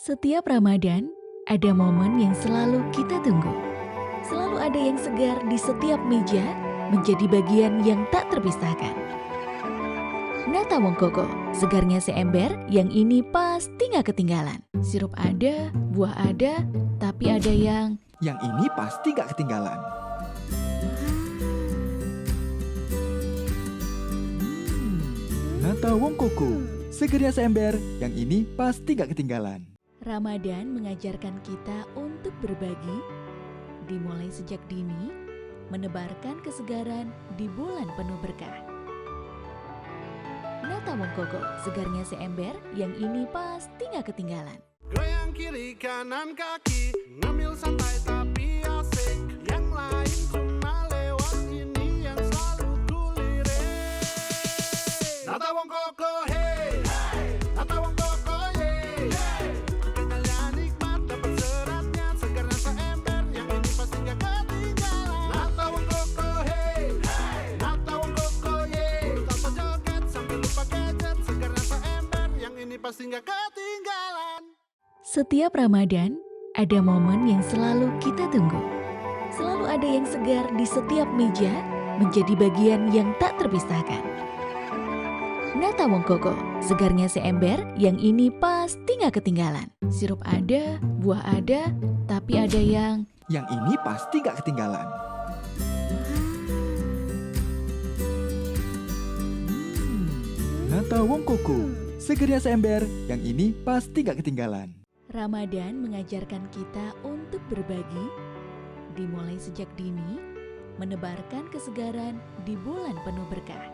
Setiap Ramadan, ada momen yang selalu kita tunggu. Selalu ada yang segar di setiap meja, menjadi bagian yang tak terpisahkan. Nata Wong Koko, segarnya seember, yang ini pasti gak ketinggalan. Sirup ada, buah ada, tapi ada yang... Yang ini pasti gak ketinggalan. Nata Wong Koko, segernya seember, yang ini pasti gak ketinggalan. Ramadan mengajarkan kita untuk berbagi, dimulai sejak dini, menebarkan kesegaran di bulan penuh berkah. Nata Wong Koko, segarnya seember, yang ini pasti gak ketinggalan. Goyang kiri kanan kaki, ngemil santai tapi asik. Yang lain cuma lewat, ini yang selalu kulirik. Nata Wong Koko hey, Nata Wong Koko hey. Kenyalnya nikmat, dapat seratnya, segarnya seember, yang ini pasti gak ketinggalan. Nata Wong Koko hey, Nata Wong Koko hey. Tanpa joget sambil lupa gadget, segarnya seember, yang ini pasti gak ketinggalan. Setiap Ramadan, ada momen yang selalu kita tunggu. Selalu ada yang segar di setiap meja, menjadi bagian yang tak terpisahkan. Nata Wong Koko, segarnya seember, yang ini pasti gak ketinggalan. Sirup ada, buah ada, tapi ada yang... Yang ini pasti gak ketinggalan. Nata Wong Koko, segernya seember, yang ini pasti gak ketinggalan. Ramadan mengajarkan kita untuk berbagi, dimulai sejak dini, menebarkan kesegaran di bulan penuh berkah.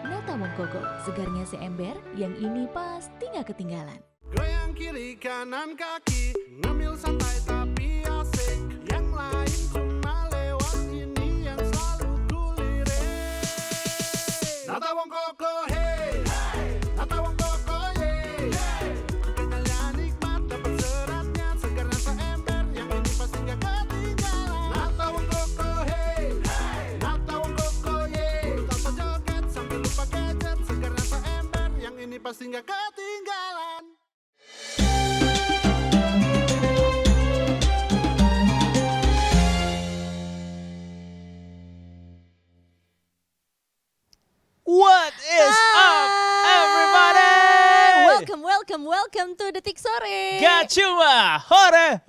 Nata Wong Koko, segarnya seember, yang ini pasti gak ketinggalan. Goyang kiri kanan kaki, ngemil santai tapi asik. Yang lain cuma lewat, ini yang selalu kulirik. Nata Wong Koko hey, Nata Wong Koko hey. Kenyalnya nikmat, dapat seratnya, segarnya seember, yang ini pasti gak ketinggalan. Nata Wong Koko hey, Nata Wong Koko hey. Tanpa joget sambil lupa gadget, segarnya seember, yang ini pasti gak ketinggalan. What is up, everybody? Welcome to Detik Sore. Gak cuma hore.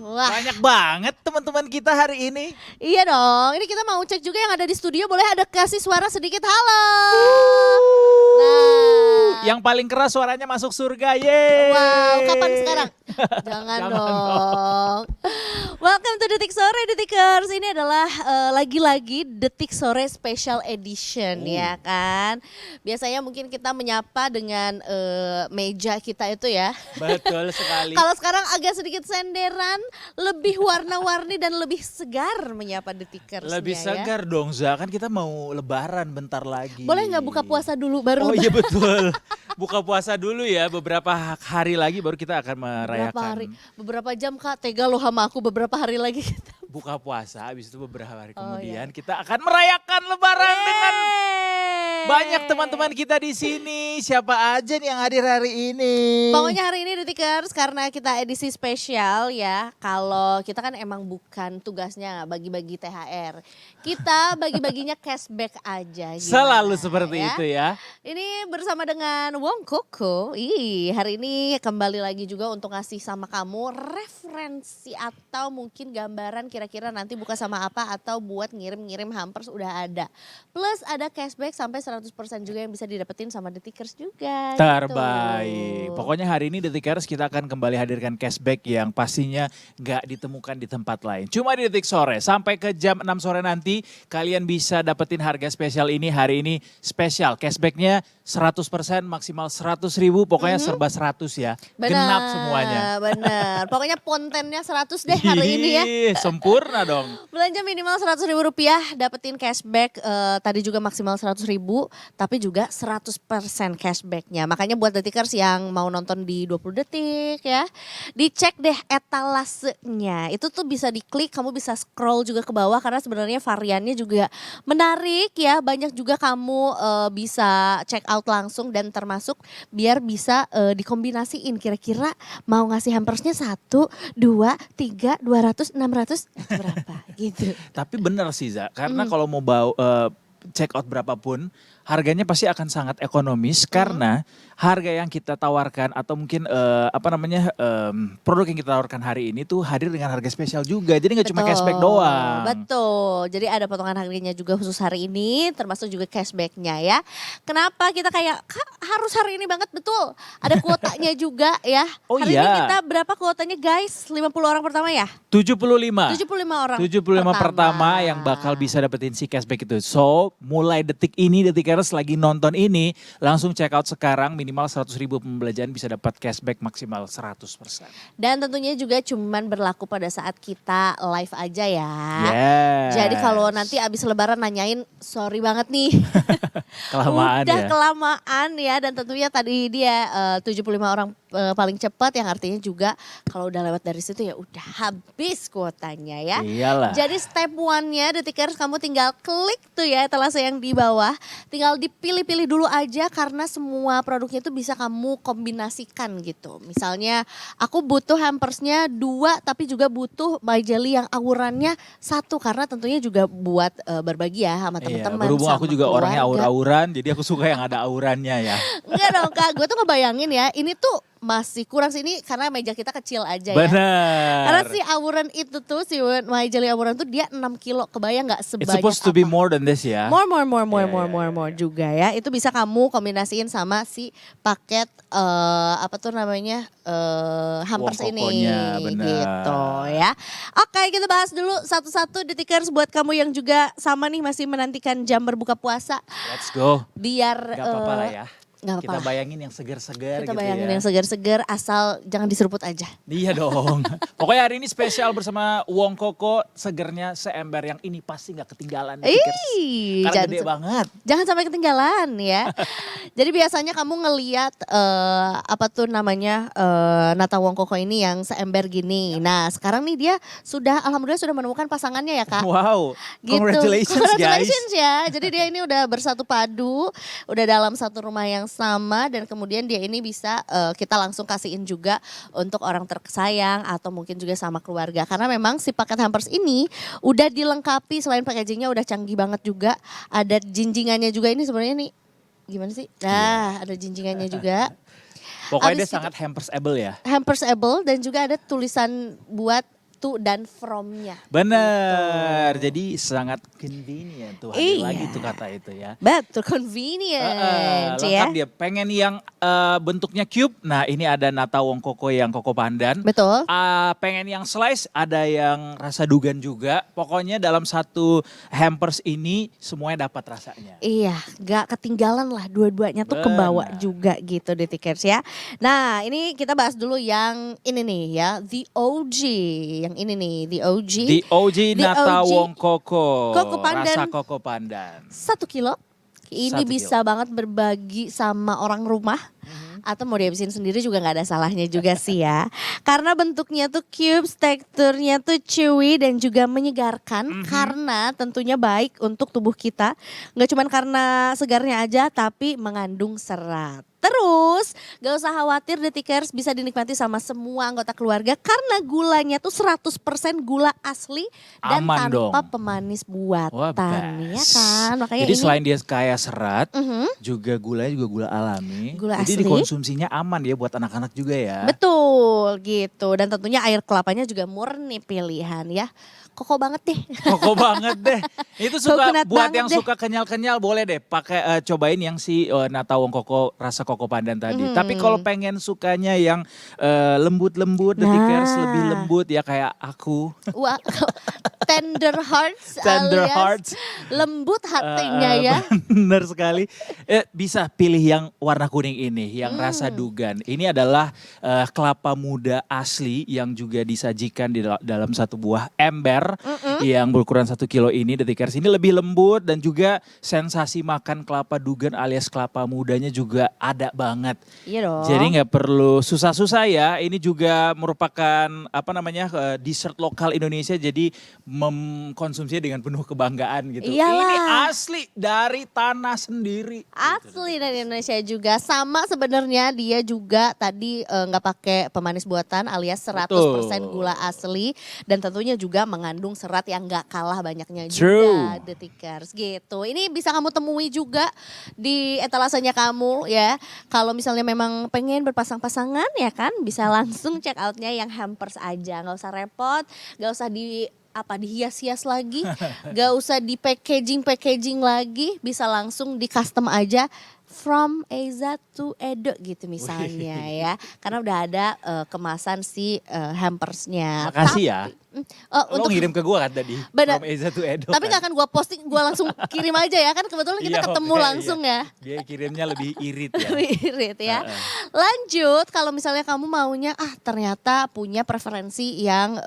Wah, Banyak banget teman-teman kita hari ini. iya dong. Ini kita mau cek juga yang ada di studio, boleh ada kasih suara sedikit halo. Nah, Yang paling keras suaranya masuk surga, yeay. wow, kapan sekarang? Jangan dong. Welcome to Detik Sore, Detikers. Ini adalah lagi-lagi Detik Sore Special Edition ya kan. Biasanya mungkin kita menyapa dengan meja kita itu ya. Betul sekali. Kalau sekarang agak sedikit senderan, lebih warna-warni dan lebih segar menyapa Detikers. Lebih segar dong, Za. Kan kita mau lebaran bentar lagi. Boleh nggak buka puasa dulu baru Oh lebaran? iya betul. Buka puasa dulu ya, beberapa hari lagi baru kita akan Beberapa merayakan. hari, beberapa jam Kak, tega lo sama aku beberapa hari lagi kita. Buka puasa, habis itu beberapa hari Oh, kemudian kita akan merayakan lebaran dengan Yeay. banyak teman-teman kita di sini. Siapa aja nih yang hadir hari ini? Pokoknya hari ini Detikers karena kita edisi spesial ya. Kalau kita kan emang bukan tugasnya bagi-bagi THR. Kita bagi-baginya cashback aja. Gimana, Selalu seperti ya? itu ya. Ini bersama dengan Wong Koko. Hari ini kembali lagi juga untuk ngasih sama kamu referensi atau mungkin gambaran kira-kira nanti buka sama apa atau buat ngirim-ngirim hampers udah ada. Plus ada cashback sampai 100% juga yang bisa didapetin sama Detikers juga. Terbaik. gitu. Pokoknya hari ini Detikers kita akan kembali hadirkan cashback yang pastinya gak ditemukan di tempat lain. Cuma di Detik Sore. Sampai ke jam 6 sore nanti kalian bisa dapetin harga spesial ini. Hari ini spesial. Cashbacknya 100% maksimal 100.000. Pokoknya serba 100 ya. Genap semuanya. Bener. Pokoknya kontennya 100 deh hari ini ya. Ih, sempurna dong. Belanja minimal Rp100.000 dapetin cashback. Tadi juga maksimal 100.000 tapi juga 100% cashbacknya. Makanya buat Detikers yang mau nonton di 20 detik ya, dicek deh etalasenya. Itu tuh bisa diklik, kamu bisa scroll juga ke bawah karena sebenarnya variannya juga menarik ya. Banyak juga kamu bisa check out out langsung dan termasuk biar bisa dikombinasiin kira-kira mau ngasih hampersnya 1, 2, 3, 200, 600 itu berapa gitu. Tapi bener sih Za, karena kalau mau bawa check out berapapun, harganya pasti akan sangat ekonomis karena harga yang kita tawarkan atau mungkin produk yang kita tawarkan hari ini tuh hadir dengan harga spesial juga. Jadi nggak cuma cashback doang. Betul, jadi ada potongan harganya juga khusus hari ini termasuk juga cashbacknya ya. Kenapa kita kayak harus hari ini banget, betul. Ada kuotanya juga ya. Oh hari iya. ini kita berapa kuotanya guys? 50 orang pertama ya? 75. 75 orang 75 pertama yang bakal bisa dapetin si cashback itu. So mulai detik ini, detikers lagi nonton ini, langsung check out sekarang minimal 100.000 pembelanjaan bisa dapat cashback maksimal 100%. Dan tentunya juga cuman berlaku pada saat kita live aja ya. Yes. Jadi kalau nanti abis lebaran nanyain, sorry banget nih. Kelamaan Udah ya. kelamaan ya, dan tentunya tadi dia 75 orang paling cepat, yang artinya juga kalau udah lewat dari situ ya udah habis kuotanya ya. Iyalah. Jadi step 1-nya Detikers, kamu tinggal klik tuh ya etalase yang di bawah. Tinggal dipilih-pilih dulu aja karena semua produknya itu bisa kamu kombinasikan gitu. Misalnya aku butuh hampersnya 2 tapi juga butuh My Jelly yang aurannya 1 karena tentunya juga buat berbagi ya sama teman-teman. Berhubung aku sama juga orangnya keluarga. aur-auran, jadi aku suka yang ada aurannya ya. Enggak dong Kak, gue tuh ngebayangin ya, ini tuh masih kurang sini karena meja kita kecil aja ya. Benar. Karena si auran itu tuh, si My Jelly auran tuh dia 6 kilo, kebayang gak sebanyak It's supposed to be more than this ya. More Iya. juga ya. Itu bisa kamu kombinasiin sama si paket hampers ini Wongkokonya, benar. gitu ya. Oke, kita bahas dulu satu-satu Detikers buat kamu yang juga sama nih masih menantikan jam berbuka puasa. Let's go. Biar Gak apa-apa lah ya. Gak Kita apa-apa. bayangin yang segar-segar Kita gitu bayangin ya. yang segar-segar asal jangan diseruput aja. Iya dong. Pokoknya hari ini spesial bersama Wong Koko, segernya seember yang ini pasti gak ketinggalan. Detikers. Karena gede banget. Jangan sampai ketinggalan ya. Jadi biasanya kamu ngeliat Nata Wong Koko ini yang seember gini. Nah sekarang nih dia alhamdulillah sudah menemukan pasangannya ya Kak. Wow, Gitu. congratulations guys. Congratulations ya. Jadi dia ini udah bersatu padu, udah dalam satu rumah yang sama, dan kemudian dia ini bisa kita langsung kasihin juga untuk orang tersayang atau mungkin juga sama keluarga. Karena memang si paket hampers ini udah dilengkapi, selain packagingnya udah canggih banget juga, ada jinjingannya juga. Ini sebenarnya nih gimana sih? Nah, ada jinjingannya juga. Pokoknya dia Abis itu- sangat hampersable ya. Hampersable, dan juga ada tulisan buat to dan from-nya. Bener, jadi sangat convenient tuh. Hadir Iya. lagi tuh kata itu ya. Betul, convenient ya. Lengkap dia, pengen yang bentuknya cube, nah ini ada Nata Wong Koko yang koko pandan. Betul. Pengen yang slice, ada yang rasa dugan juga. Pokoknya dalam satu hampers ini semuanya dapat rasanya. Iya, gak ketinggalan lah, dua-duanya tuh kebawa Benar. juga gitu Detikers ya. Nah ini kita bahas dulu yang ini nih ya, The OG. Yang ini nih, The OG. The OG The Nata OG Wong Koko. Koko pandan. Rasa koko pandan. 1 kilo. Ini 1 bisa banget berbagi sama orang rumah. Atau mau dihabisin sendiri juga gak ada salahnya juga sih ya. Karena bentuknya tuh cubes, teksturnya tuh chewy dan juga menyegarkan. Karena tentunya baik untuk tubuh kita. Gak cuman karena segarnya aja, tapi mengandung serat. Terus gak usah khawatir Detikers, bisa dinikmati sama semua anggota keluarga. Karena gulanya tuh 100% gula asli dan Aman tanpa dong. pemanis Wah, buatan. Ya best. kan? Makanya Jadi ini selain dia kaya serat, Mhm. juga gulanya juga gula alami. Gula Jadi asli. dikonsumsinya aman ya buat anak-anak juga ya. Betul gitu, dan tentunya air kelapanya juga murni pilihan ya. Koko banget deh. Koko banget deh. Itu suka Coconut buat banget yang deh. suka kenyal-kenyal boleh deh pakai cobain yang si Nata Wong Koko rasa koko pandan tadi. Tapi kalau pengen sukanya yang lembut-lembut, Detikers Nah. lebih lembut ya kayak aku. Wah, tender hearts Tender alias hearts. lembut hatinya ya. Bener sekali. Bisa pilih yang warna kuning ini, yang rasa dugan. Ini adalah kelapa muda asli yang juga disajikan di dalam satu buah ember yang berukuran 1 kilo ini. Detikers ini lebih lembut dan juga sensasi makan kelapa dugan alias kelapa mudanya juga ada banget. Iya dong. Jadi nggak perlu susah-susah ya. Ini juga merupakan dessert lokal Indonesia. Jadi mengkonsumsinya dengan penuh kebanggaan gitu. Iyalah. Ini asli dari tanah sendiri. Asli dari Indonesia juga. Sama sebenarnya dia juga tadi nggak pakai pemanis buatan alias 100% Betul. gula asli. Dan tentunya juga mengandung serat yang nggak kalah banyaknya True. juga Detikers gitu. Ini bisa kamu temui juga di etalasenya kamu ya. Kalau misalnya memang pengen berpasang-pasangan ya kan bisa langsung check outnya yang hampers aja. Nggak usah repot, nggak usah dihias-hias lagi, gak usah di packaging lagi, bisa langsung di custom aja from Eza to Edo gitu misalnya ya, karena udah ada kemasan si hampersnya. Makasih ya. Lo Untuk ngirim ke gue kan tadi. Benar. From Eza to Edo. tapi kan. gak akan gue posting, gue langsung kirim aja ya kan kebetulan kita Iya, ketemu oke, langsung iya. ya. Dia kirimnya lebih irit ya. Lebih irit ya. Heeh. Lanjut, kalau misalnya kamu maunya ternyata punya preferensi yang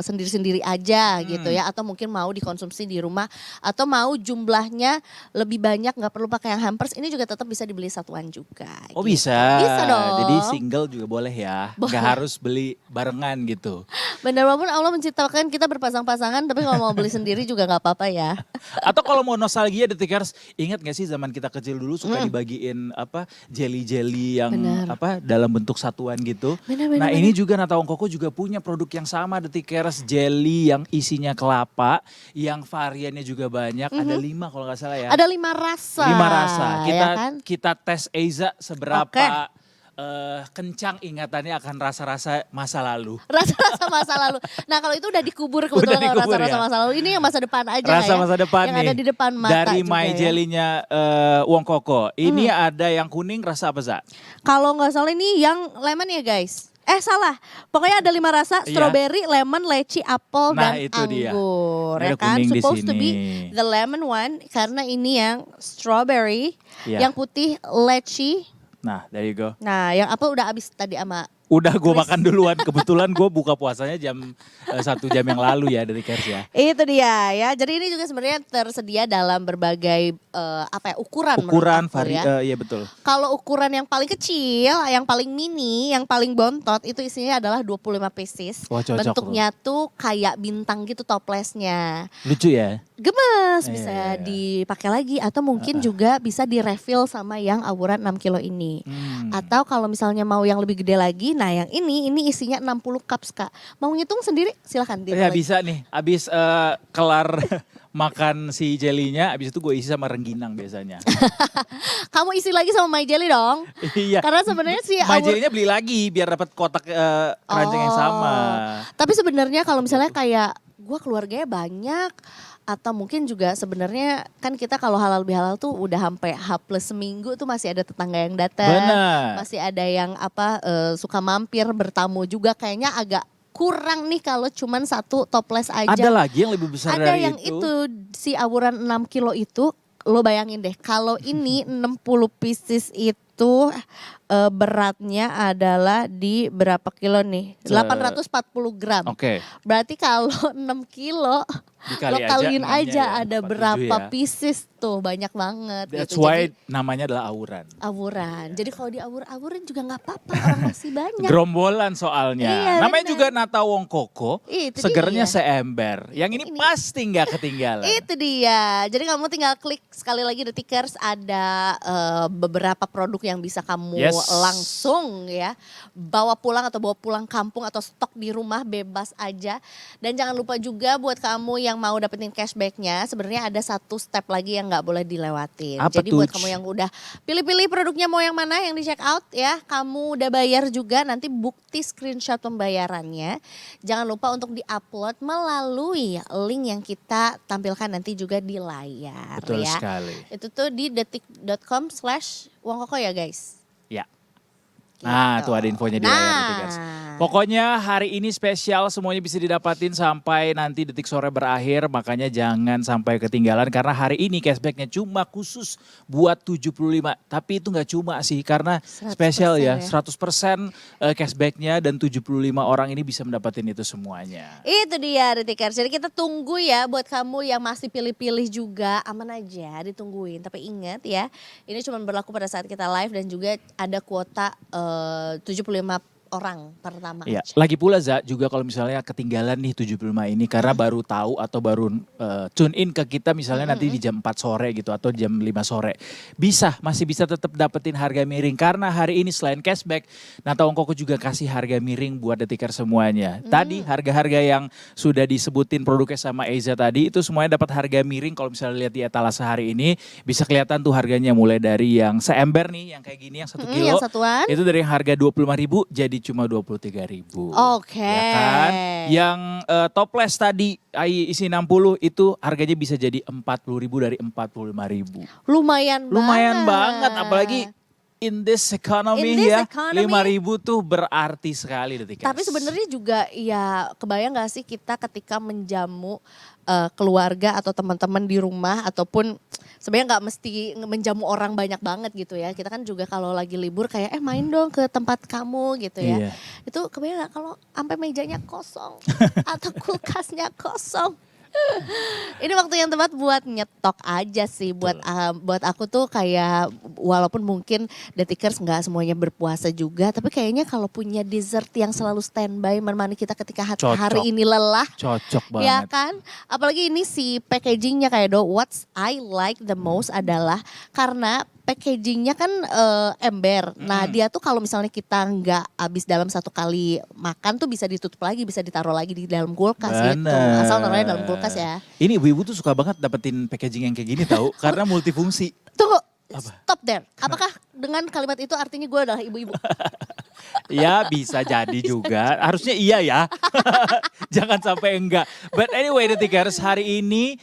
sendiri-sendiri aja gitu ya, atau mungkin mau dikonsumsi di rumah, atau mau jumlahnya lebih banyak nggak perlu pakai yang hampers, ini juga tetap bisa dibeli satuan juga. Oh gitu. bisa. Bisa dong. Jadi single juga boleh ya. Boleh. Gak harus beli barengan gitu. Benar, walaupun Allah menciptakan kita berpasang-pasangan, tapi kalau mau beli sendiri juga nggak apa-apa ya. Atau kalau mau nostalgia Detikers, ingat gak sih zaman kita kecil dulu suka dibagiin apa jelly-jelly yang Benar. apa dalam bentuk satuan gitu. Benar, Nah benar, ini juga Natawong Koko juga punya produk yang sama Detikers, jelly yang isinya kelapa, yang variannya juga banyak, ada 5 kalau nggak salah ya. Ada 5 rasa. 5 rasa. Kita ya kan? kita tes Eiza seberapa Oke. kencang ingatannya akan rasa-rasa masa lalu. Rasa-rasa masa lalu. Nah kalau itu udah dikubur kebetulan kalau dikubur rasa-rasa ya? masa lalu. Ini yang masa depan aja Rasa ya. masa depan yang nih. ada di depan mata Dari juga My ya. Jelly-nya Wong Koko. Ini ada yang kuning rasa apa Za? Kalau nggak salah ini yang lemon ya guys. Salah. Pokoknya ada 5 rasa, Iya. strawberry, lemon, leci, apel, Nah, dan itu dia. anggur. Ada Ya kan? kuning di Supposed to sini. be the lemon one karena ini yang strawberry, Iya. yang putih leci. Nah, there you go. Nah, yang apel udah habis tadi sama. Udah gue makan duluan. Kebetulan gue buka puasanya jam 1 jam yang lalu ya dari Kers ya. Itu dia ya. Jadi ini juga sebenarnya tersedia dalam berbagai ukuran menurut Ukuran, aku ya. iya betul. Kalau ukuran yang paling kecil, yang paling mini, yang paling bontot itu isinya adalah 25 pieces. Wah, cocok Bentuknya tuh kayak bintang gitu toplesnya. Lucu ya. Gemes, Iya, bisa iya, iya. dipakai lagi atau mungkin juga bisa di-refill sama yang awuran 6 kilo ini. Atau kalau misalnya mau yang lebih gede lagi, nah yang ini isinya 60 cups Kak. Mau ngitung sendiri silahkan. Ya bisa nih, abis kelar makan si jelinya, abis itu gue isi sama rengginang biasanya. Kamu isi lagi sama My Jelly dong. Iya. Karena sebenarnya sih My Jelly-nya beli lagi biar dapat kotak keranjang yang sama. Tapi sebenarnya kalau misalnya kayak gue keluarganya banyak atau mungkin juga sebenarnya kan kita kalau halal bihalal tuh udah sampai H plus seminggu tuh masih ada tetangga yang datang. Benar. Masih ada yang suka mampir bertamu juga, kayaknya agak kurang nih kalau cuman satu toples aja. Ada lagi yang lebih besar Ada dari yang itu si awuran 6 kilo itu, lo bayangin deh kalau ini 60 pieces itu beratnya adalah di berapa kilo nih? 840 gram. Oke, Berarti kalau 6 kilo dikali lo kaliin enamnya aja ya, ada 47 berapa ya. pieces tuh, banyak banget. That's gitu. why Jadi namanya adalah awuran. awuran. Jadi kalau diawur-awurin juga nggak apa-apa, orang masih banyak. Gerombolan soalnya. Iya, Namanya benar. juga Natawong Koko, Itu segernya dia. seember. Yang ini pasti nggak ketinggalan. Itu dia. Jadi kamu tinggal klik sekali lagi Detikers, ada beberapa produk yang bisa kamu Yes. langsung ya bawa pulang atau bawa pulang kampung atau stok di rumah bebas aja. Dan jangan lupa juga buat kamu yang mau dapetin cashbacknya, sebenarnya ada satu step lagi yang nggak boleh dilewatin. Apa Jadi tuh? buat kamu yang udah pilih-pilih produknya mau yang mana yang di check out ya, kamu udah bayar juga, nanti bukti screenshot pembayarannya jangan lupa untuk diupload melalui link yang kita tampilkan nanti juga di layar Betul ya. sekali. Itu tuh di detik.com/wongkoko ya guys. Ya. Nah, Gitu. tuh ada infonya di layar Detikers. Pokoknya hari ini spesial, semuanya bisa didapatin sampai nanti detik sore berakhir. Makanya jangan sampai ketinggalan karena hari ini cashbacknya cuma khusus buat 75. Tapi itu nggak cuma sih karena 100% spesial ya. ya. 100% cashbacknya dan 75 orang ini bisa mendapatkan itu semuanya. Itu dia Detikers. Jadi kita tunggu ya buat kamu yang masih pilih-pilih juga, aman aja ditungguin. Tapi ingat ya, ini cuma berlaku pada saat kita live dan juga ada kuota 75 orang pertama Iya, aja. lagi pula Za, juga kalau misalnya ketinggalan nih 75 ini karena baru tahu atau baru tune in ke kita misalnya nanti di jam 4 sore gitu atau jam 5 sore. Masih bisa tetap dapetin harga miring karena hari ini selain cashback, Nata Wong Koko juga kasih harga miring buat detiker semuanya. Tadi harga-harga yang sudah disebutin produknya sama Eza tadi itu semuanya dapat harga miring kalau misalnya lihat di etalase hari ini bisa kelihatan tuh harganya mulai dari yang seember nih yang kayak gini yang 1 kilo. Yang satuan. Itu dari harga 25.000 jadi cuma 23.000. Oke. Ya kan? Yang toples tadi isi 60 itu harganya bisa jadi 40.000 dari 45.000. Lumayan banget apalagi in this economy In this ya. economy. 5.000 tuh berarti sekali detikers. Tapi sebenarnya juga ya kebayang gak sih kita ketika menjamu keluarga atau teman-teman di rumah ataupun sebenarnya nggak mesti menjamu orang banyak banget gitu ya. Kita kan juga kalau lagi libur kayak main dong ke tempat kamu gitu ya. Iya. Itu kebayang gak kalau sampai mejanya kosong atau kulkasnya kosong. Ini waktu yang tepat buat nyetok aja sih buat aku tuh kayak walaupun mungkin detikers nggak semuanya berpuasa juga tapi kayaknya kalau punya dessert yang selalu standby menemani kita ketika Cocok. hari ini lelah Cocok banget. ya kan apalagi ini si packagingnya kayak what's I like the most adalah karena packagingnya kan ember. Nah dia tuh kalau misalnya kita nggak habis dalam satu kali makan tuh bisa ditutup lagi, bisa ditaruh lagi di dalam kulkas gitu. Bener. Asal taruhnya dalam kulkas ya. Ini ibu-ibu tuh suka banget dapetin packaging yang kayak gini tahu karena multifungsi. Tunggu, stop there. Apakah dengan kalimat itu artinya gue adalah ibu-ibu? Ya bisa jadi juga. Harusnya iya ya. Jangan sampai enggak. But anyway detikers hari ini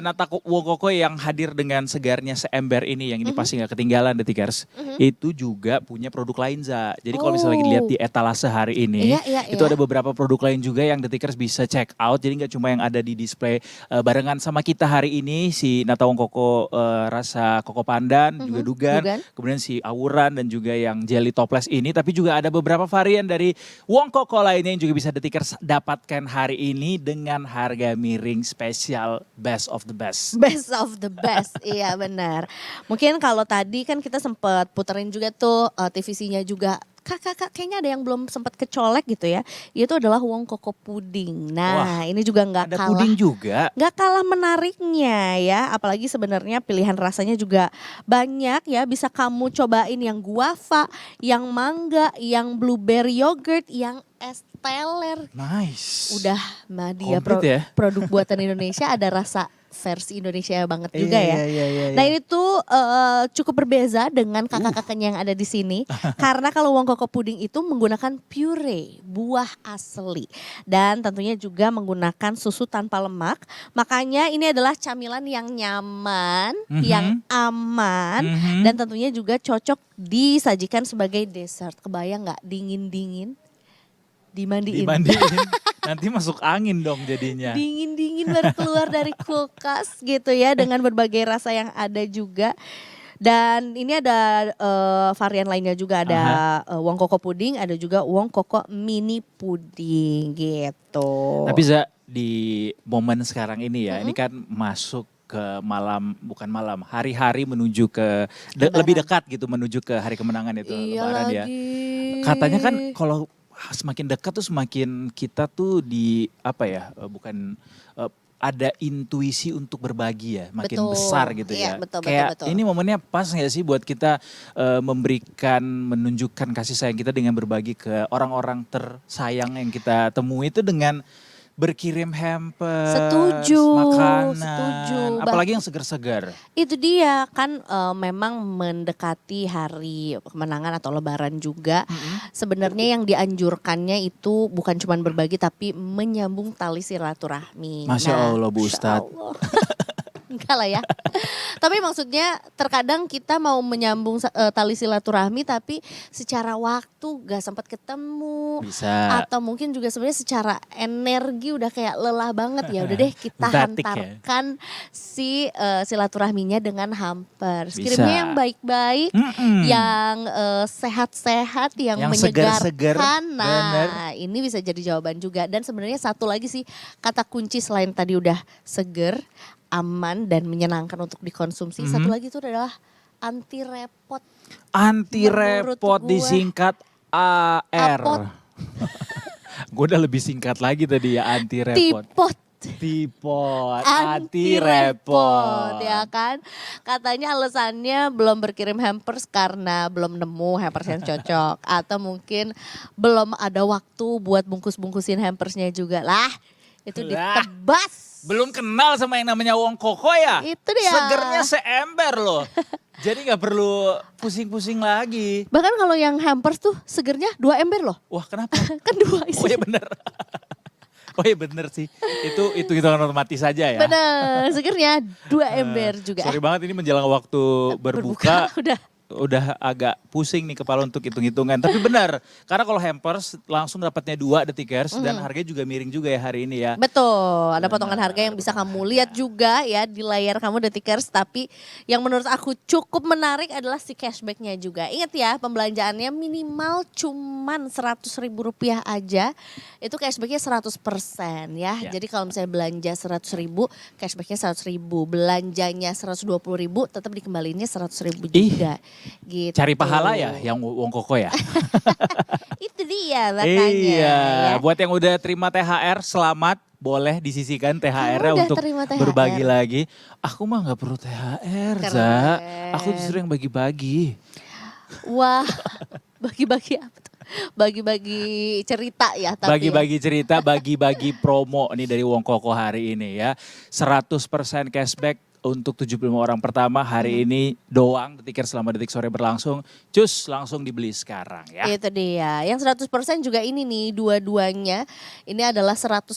Nata Wong Koko yang hadir dengan segarnya seember ini. Yang ini pasti gak ketinggalan detikers. Itu juga punya produk lain Za. Jadi kalau misalnya lagi lihat di etalase hari ini. Iya, itu ada beberapa produk lain juga yang detikers bisa check out. Jadi gak cuma yang ada di display barengan sama kita hari ini. Si Nata Wong Koko rasa koko pandan juga dugan. Kemudian si awuran dan juga yang jelly toples ini. Tapi juga ada beberapa varian dari Wong Koko lainnya yang juga bisa detikers dapatkan hari ini dengan harga miring spesial best of the best. Best of the best, iya benar. Mungkin kalau tadi kan kita sempat puterin juga tuh TVC-nya juga. Kak, kayaknya ada yang belum sempat kecolek gitu ya. Itu adalah Wong Koko puding. Nah, ini juga nggak Ada kalah. puding juga. Nggak kalah menariknya ya, apalagi sebenarnya pilihan rasanya juga banyak ya. Bisa kamu cobain yang guava, yang mangga, yang blueberry yogurt, yang es teler. Nice. Udah mah dia Komplit ya. produk buatan Indonesia ada rasa versi Indonesia banget juga ya. Iya. Nah ini tuh cukup berbeza dengan kakak-kakaknya yang ada di sini. Karena kalau Wong Koko puding itu menggunakan puree buah asli. Dan tentunya juga menggunakan susu tanpa lemak. Makanya ini adalah camilan yang nyaman, yang aman. Dan tentunya juga cocok disajikan sebagai dessert. Kebayang gak dingin-dingin? Dimandiin. Nanti masuk angin dong jadinya. Dingin-dingin baru keluar dari kulkas gitu ya dengan berbagai rasa yang ada juga. Dan ini ada varian lainnya juga ada Wong Koko puding, ada juga Wong Koko mini puding gitu. Tapi Za di momen sekarang ini ya, ini kan masuk ke hari-hari menuju ke lebih dekat gitu menuju ke hari kemenangan itu Lebaran ya. Katanya kan kalau semakin dekat tuh semakin kita tuh ada intuisi untuk berbagi ya, makin besar gitu ya. Betul, Kayak betul. ini momennya pas nggak sih buat kita menunjukkan kasih sayang kita dengan berbagi ke orang-orang tersayang yang kita temui itu dengan berkirim hampers, makanan, apalagi yang segar-segar. Itu dia kan memang mendekati hari kemenangan atau lebaran juga. Sebenarnya yang dianjurkannya itu bukan cuma berbagi tapi menyambung tali silaturahmi. Masya Allah Bu Ustadz. Enggak lah ya. Tapi maksudnya terkadang kita mau menyambung tali silaturahmi tapi secara waktu gak sempat ketemu. Bisa. Atau mungkin juga sebenarnya secara energi udah kayak lelah banget ya. Udah deh kita Batik hantarkan si silaturahminya dengan hampers. Bisa. Kirimnya yang baik-baik, yang sehat-sehat, yang menyegarkan. segar-segar. Nah, ini bisa jadi jawaban juga. Dan sebenarnya satu lagi sih kata kunci selain tadi udah seger, aman dan menyenangkan untuk dikonsumsi. Satu lagi itu adalah anti repot. Anti repot Menurut gue. disingkat AR. Apot. Gue udah lebih singkat lagi tadi ya, anti repot. Tipot. Tipot, Anti anti repot repot. ya kan. Katanya alasannya belum berkirim hampers karena belum nemu hampers yang cocok. Atau mungkin belum ada waktu buat bungkus-bungkusin hampersnya juga. Lah itu Lah. ditebas. Belum kenal sama yang namanya Wong Koko ya? Itu dia. Segernya seember loh. Jadi gak perlu pusing-pusing lagi. Bahkan kalau yang hampers tuh segernya 2 ember loh. Wah kenapa? Kan 2 Oh isinya. iya bener. Oh iya bener sih. Itu hitungan otomatis saja ya. Bener, segernya 2 ember juga. Sorry banget ini menjelang waktu berbuka. Udah. Agak pusing nih kepala untuk hitung-hitungan. Tapi benar, karena kalau hampers langsung dapatnya 2 detikers dan harganya juga miring juga ya hari ini ya. Betul, ada potongan harga yang bisa kamu lihat juga ya di layar kamu detikers. Tapi yang menurut aku cukup menarik adalah si cashbacknya juga. Ingat ya, pembelanjaannya minimal cuman 100.000 rupiah aja. Itu cashbacknya 100% ya. Ya. Jadi kalau misalnya belanja 100.000, cashbacknya 100.000. Belanjanya 120.000, tetap dikembaliinnya 100.000 juga. Gitu. Cari pahala ya yang Wong Koko ya. Itu dia makanya. Iya, ya. buat yang udah terima THR selamat. Boleh disisihkan THR-nya Kamu udah untuk terima THR? berbagi lagi. Aku mah gak perlu THR, Keren. Za. Aku justru yang bagi-bagi. Wah, bagi-bagi apa tuh? Bagi-bagi cerita ya tapi Bagi-bagi cerita, bagi-bagi promo nih dari Wong Koko hari ini ya. 100% cashback untuk 75 orang pertama hari ini doang. Detikers selama Detik Sore berlangsung. Cus langsung dibeli sekarang ya. Itu dia. Yang 100% juga ini nih dua-duanya. Ini adalah 100%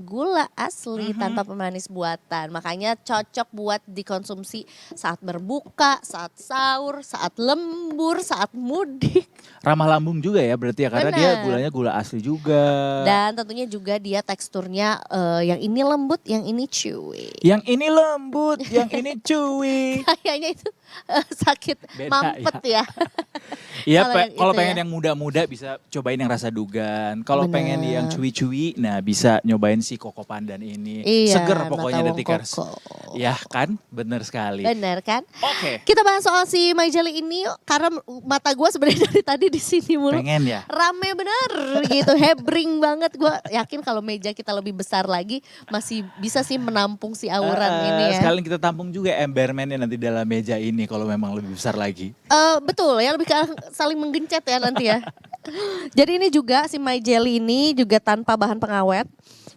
gula asli tanpa pemanis buatan. Makanya cocok buat dikonsumsi saat berbuka, saat sahur, saat lembur, saat mudik. Ramah lambung juga ya berarti ya. Karena dia Benar. gulanya gula asli juga. Dan tentunya juga dia teksturnya yang ini lembut, yang ini chewy. Yang ini lembut, yang ini cuy. Kayaknya itu sakit Beda, mampet ya. Iya, Kalau yang kalau itu pengen ya. yang muda-muda bisa cobain yang rasa dugan. Kalau Bener. pengen yang cuy-cuy, nah bisa nyobain si Koko Pandan ini. Iya, Seger pokoknya mata Wong Detikers. Koko. Ya kan, bener sekali. Bener kan? Oke, Kita bahas soal si My Jelly ini yuk, karena mata gue sebenarnya dari tadi di sini mulu. pengen ya. Rame bener gitu, hebring banget. Gue yakin kalau meja kita lebih besar lagi masih bisa sih menampung si auran ini ya. Sekalian kita tampung juga emberman-nya nanti dalam meja ini kalau memang lebih besar lagi. Betul ya, lebih ke saling menggencet ya nanti ya. Jadi ini juga si My Jelly ini juga tanpa bahan pengawet.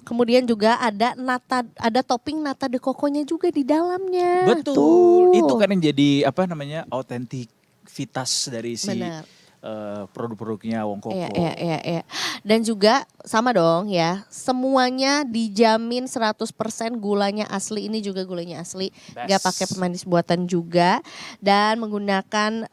Kemudian juga ada topping nata de coco-nya juga di dalamnya. Betul, Tuh. itu kan yang jadi apa namanya autentivitas dari si Benar. produk-produknya Wong Koko. Iya. Dan juga sama dong ya, semuanya dijamin 100% gulanya asli. Ini juga gulanya asli, Best. nggak pakai pemanis buatan juga. Dan menggunakan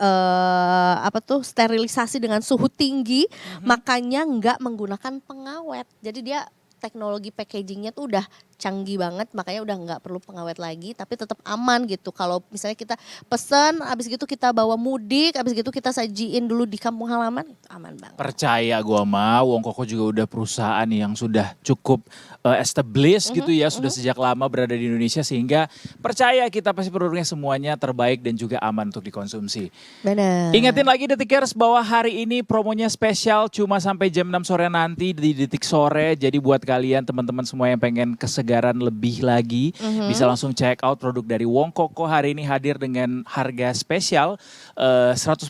sterilisasi dengan suhu tinggi, makanya nggak menggunakan pengawet. Jadi dia teknologi packagingnya tuh udah canggih banget, makanya udah nggak perlu pengawet lagi, tapi tetap aman gitu. Kalau misalnya kita pesen, abis gitu kita bawa mudik, abis gitu kita sajiin dulu di kampung halaman, itu aman banget. Percaya gua mah Wong Koko juga udah perusahaan yang sudah cukup established gitu ya, sudah sejak lama berada di Indonesia sehingga percaya kita pasti produknya semuanya terbaik dan juga aman untuk dikonsumsi. Benar. Ingetin lagi Detikers bahwa hari ini promonya spesial cuma sampai jam 6 sore nanti di Detik Sore. Jadi buat kalian teman-teman semua yang pengen kesegaran lebih lagi bisa langsung check out produk dari Wong Koko. Hari ini hadir dengan harga spesial 100%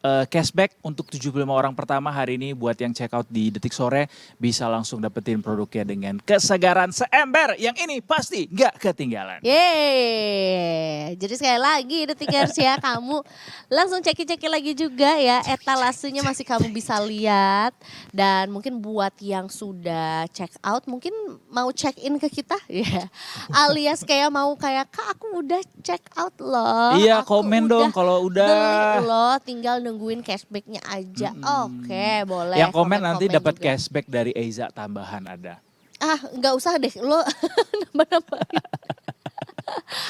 cashback untuk 75 orang pertama hari ini. Buat yang check out di Detik Sore bisa langsung dapetin produknya dengan kesegaran seember. Yang ini pasti gak ketinggalan. Yeay, jadi sekali lagi Detikers ya, kamu langsung ceki-ceki lagi juga ya, etalasenya masih kamu bisa lihat. Dan mungkin buat yang sudah check out, mungkin mau check in ke kita ya, alias kayak mau kayak, Kak aku udah check out loh. Iya, Aku komen dong kalau udah. beli loh, tinggal nungguin cashbacknya aja. Oke, boleh. Yang komen nanti dapat juga. cashback dari Eiza tambahan ada. Nggak usah deh lo nambah-nambahin.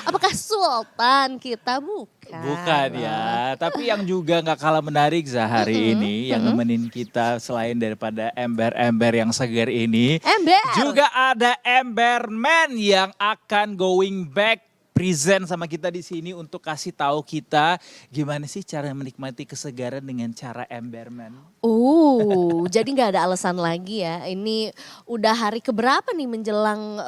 Apakah Sultan kita? Bukan. Bukan ya, tapi yang juga nggak kalah menarik hari ini yang nemenin kita selain daripada ember-ember yang segar ini. Ember. Juga ada Emberman yang akan going back present sama kita di sini untuk kasih tahu kita gimana sih cara menikmati kesegaran dengan cara emberman. Jadi nggak ada alasan lagi ya. Ini udah hari keberapa nih menjelang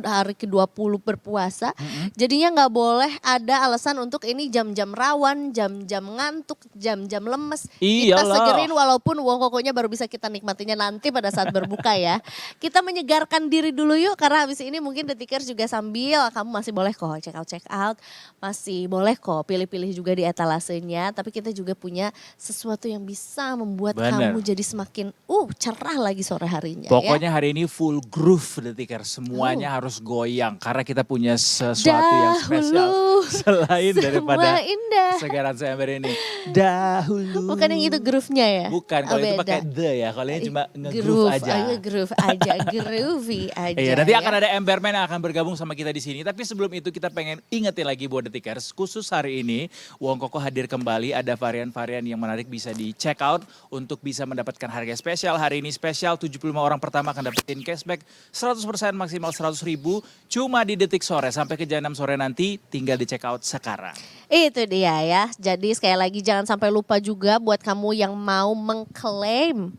hari ke-20 berpuasa. Jadinya nggak boleh ada alasan untuk ini jam-jam rawan, jam-jam ngantuk, jam-jam lemes. Kita Iyalah. segerin walaupun uang kokonya baru bisa kita nikmatinya nanti pada saat berbuka ya. Kita menyegarkan diri dulu yuk karena habis ini mungkin Detikers juga sambil kamu masih boleh kok check out. Masih boleh kok pilih-pilih juga di etalasenya. Tapi kita juga punya sesuatu yang bisa membuat Bener. kamu jadi semakin cerah lagi sore harinya. Pokoknya hari ini full groove Detikers. Semuanya harus goyang karena kita punya sesuatu yang spesial. Selain daripada indah. kesegaran seember ini. Dahulu. Bukan yang itu groove-nya ya? Bukan, kalau itu beda. pakai the ya. Kalau ini cuma nge-groove aja. Nge-groove aja, groovy aja. Iya, nanti ya. akan ada emberman yang akan bergabung sama kita di sini. Tapi sebelum itu kita pengen ingetin lagi buat Detikers. Khusus hari ini, Wong Koko hadir kembali. Ada varian-varian yang menarik bisa di check out untuk bisa mendapatkan harga spesial. Hari ini spesial 75 orang pertama akan dapetin cashback 100% maksimal 100.000 cuma di Detik Sore. Sampai ke jam 6 sore nanti tinggal di check out sekarang. Itu dia ya. Jadi sekali lagi jangan sampai lupa juga buat kamu yang mau mengklaim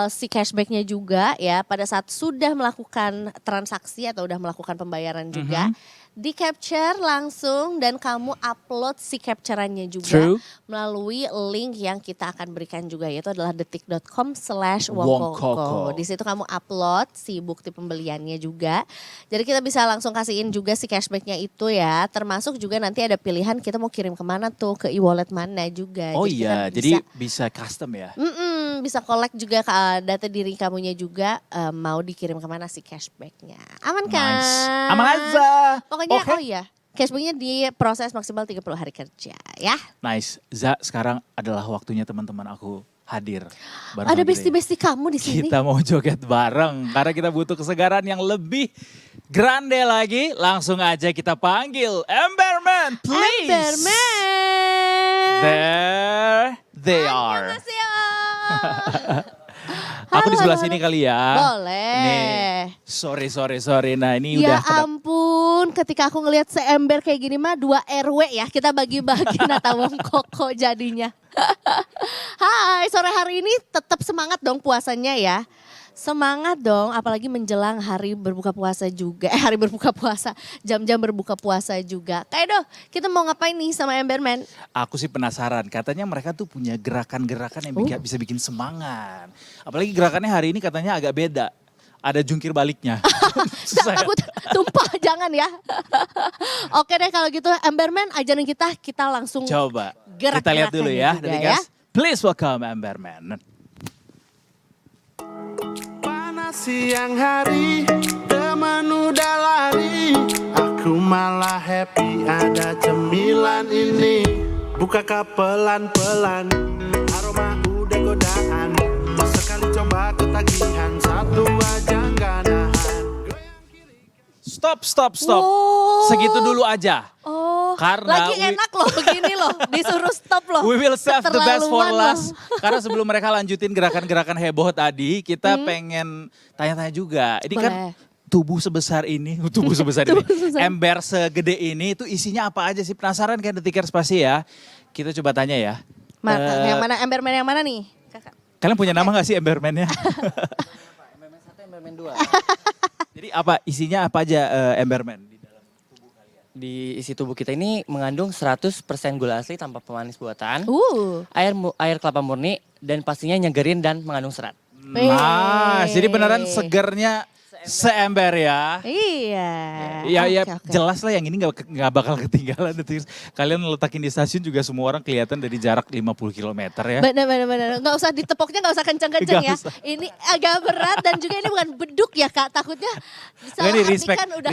si cashbacknya juga ya pada saat sudah melakukan transaksi atau udah melakukan pembayaran juga. Di capture langsung dan kamu upload si capturannya juga True. melalui link yang kita akan berikan juga yaitu adalah detik.com/wongkoko. Wongkoko. Di situ kamu upload si bukti pembeliannya juga. Jadi kita bisa langsung kasihin juga si cashbacknya itu ya. Termasuk juga nanti ada pilihan kita mau kirim kemana tuh, ke e-wallet mana juga. Oh Jadi kita iya, jadi bisa custom ya. bisa collect juga data diri kamunya juga mau dikirim kemana si cashbacknya. Aman kan? Nice. Aman aja. Pokoknya Oke. cashbacknya diproses maksimal 30 hari kerja ya. Nice. Za, sekarang adalah waktunya teman-teman aku hadir. bareng Ada sama kita ya. besti-besti kamu di sini. Kita mau joget bareng karena kita butuh kesegaran yang lebih grande lagi. Langsung aja kita panggil Emberman, please. Emberman. There they are. Annyeonghaseyo. Aku di Halo, sebelah halo, sini kali ya. Boleh. Nih, sorry. Nah ini Ya udah ampun, ketika aku ngelihat seember kayak gini mah 2 RW ya kita bagi-bagi Nata Wong Koko jadinya. Hai, sore hari ini tetap semangat dong puasanya ya. Semangat dong, apalagi menjelang hari berbuka puasa juga. Hari berbuka puasa, jam-jam berbuka puasa juga. Kayak doh, kita mau ngapain nih sama Emberman? Aku sih penasaran, katanya mereka tuh punya gerakan-gerakan yang bisa bikin semangat. Apalagi gerakannya hari ini katanya agak beda. Ada jungkir baliknya. Susah ya? Takut tumpah, jangan ya. Oke deh kalau gitu Emberman ajarin kita langsung Coba gerak-gerakannya kita lihat dulu ya. juga Detikers. Please welcome Emberman. Panas siang hari, teman udah lari. Aku malah happy ada cemilan ini. Buka kap pelan-pelan, aroma udah godaan. Sekali coba ketagihan, satu aja nggak nahan. Stop. Oh. Segitu dulu aja. Oh, Karena lagi enak loh begini loh, disuruh stop loh. We will save the best for Keterlaluan last. loh. Karena sebelum mereka lanjutin gerakan-gerakan heboh tadi, kita pengen tanya-tanya juga. Ini kan Boleh. tubuh sebesar ini, ember segede ini, itu isinya apa aja sih? Penasaran kan Detikers pasti ya? Kita coba tanya ya. Yang mana Emberman yang mana nih? Kakak. Kalian punya nama gak sih emberman-nya? Emberman 1, Emberman 2. Jadi apa isinya apa aja emberman? Di isi tubuh kita ini mengandung 100% gula asli tanpa pemanis buatan, air kelapa murni, dan pastinya nyegerin dan mengandung serat. Nah, jadi beneran segernya seember ya. Iya. Ya Oke. jelas lah yang ini nggak bakal ketinggalan. Kalian letakin di stasiun juga semua orang kelihatan dari jarak 50 km ya. Benar. Nggak usah ditepoknya, nggak usah kenceng-kenceng Nggak ya. usah. Ini agak berat dan juga ini bukan beduk ya Kak. Takutnya Nggak, ini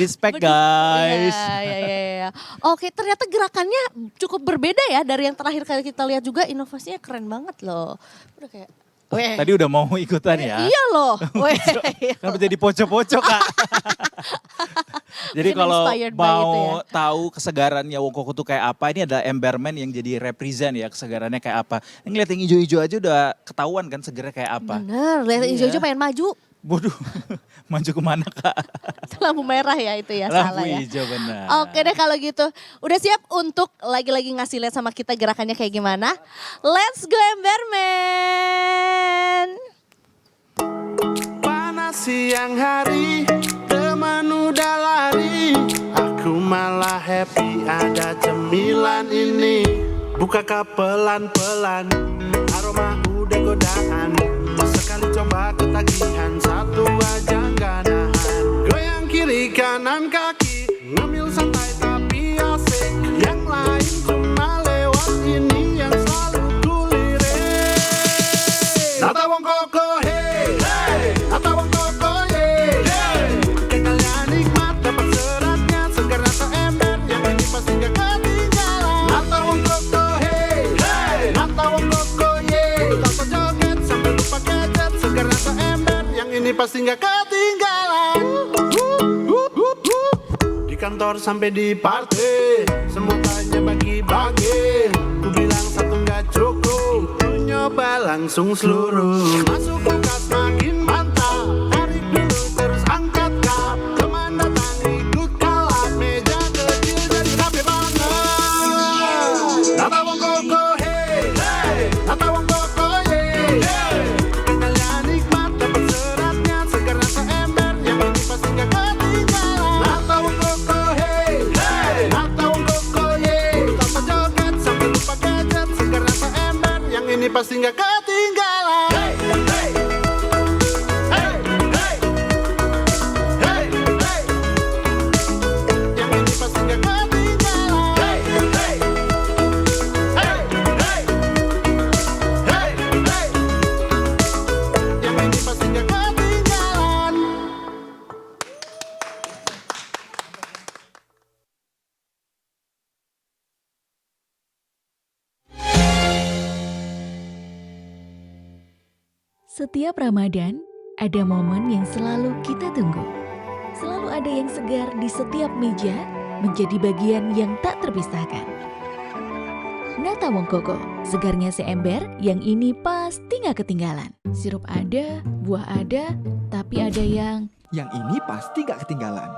respect, guys. Iya. Oke, ternyata gerakannya cukup berbeda ya dari yang terakhir kali kita lihat juga. Inovasinya keren banget loh. Udah kayak, weh. Tadi udah mau ikutan ya. Iya loh. Weh. Kenapa jadi pocok-pocok Kak? Jadi Mungkin kalau inspired by mau itu ya. tahu kesegarannya Wong Koko tuh kayak apa, ini ada emberman yang jadi represent ya kesegarannya kayak apa. Ini ngeliat yang hijau-hijau aja udah ketahuan kan segernya kayak apa. Bener, lihat Iya. hijau-hijau pengen maju. Waduh, maju kemana Kak? Lampu merah ya itu ya, Lampu salah ya. hijau benar. Oke deh kalau gitu. Udah siap untuk lagi-lagi ngasih lihat sama kita gerakannya kayak gimana? Let's go Emberman! Panas siang hari, teman udah lari. Aku malah happy ada cemilan ini. Buka kap pelan-pelan, aroma udah godaan. Sekali coba ketagihan, satu aja gak nahan. Goyang kiri kanan kaki, ngemil santai tapi asik. Yang lain cuma lewat ini yang selalu kulirik. Nata wong koko hey, hey. Nata wong koko hey, hey. Kekalian nikmat dapat seratnya, segar rasa ember yang ini pasti gak ketinggalan. Nata wong koko hey, hey. Nata wong koko yeah. Tanpa joget sampai lupa gadget, segar rasa ember yang ini pasti gak ketinggalan. Di kantor sampai di party, semua tanya bagi-bagi. Ku bilang satu gak cukup, ku nyoba langsung seluruh. Masuk kulkas makin mantap, tarik dulu terus angkat kap. Teman datang ikut kalap, meja kecil dan rapi banget. Nata wong koko hey, hey. Nata wong koko yeah, hey. Kekalian nikmat dapat seratnya, segar rasa ember yang ini pasti gak ketinggalan. Nata wong koko hey, hey. Nata wong koko yeah. Tanpa joget sampai lupa gadget, segar rasa ember yang ini pasti gak ketinggalan. Hey, hey. Hey, hey. Hey, hey. Yang ini pasti gak ketinggalan. Hey, hey. Hey, hey. Hey, hey. Yang ini pasti gak ketinggalan. Setiap Ramadan, ada momen yang selalu kita tunggu. Selalu ada yang segar di setiap meja, menjadi bagian yang tak terpisahkan. Nata Wong Koko, segarnya seember, yang ini pasti gak ketinggalan. Sirup ada, buah ada, tapi ada yang... Yang ini pasti gak ketinggalan.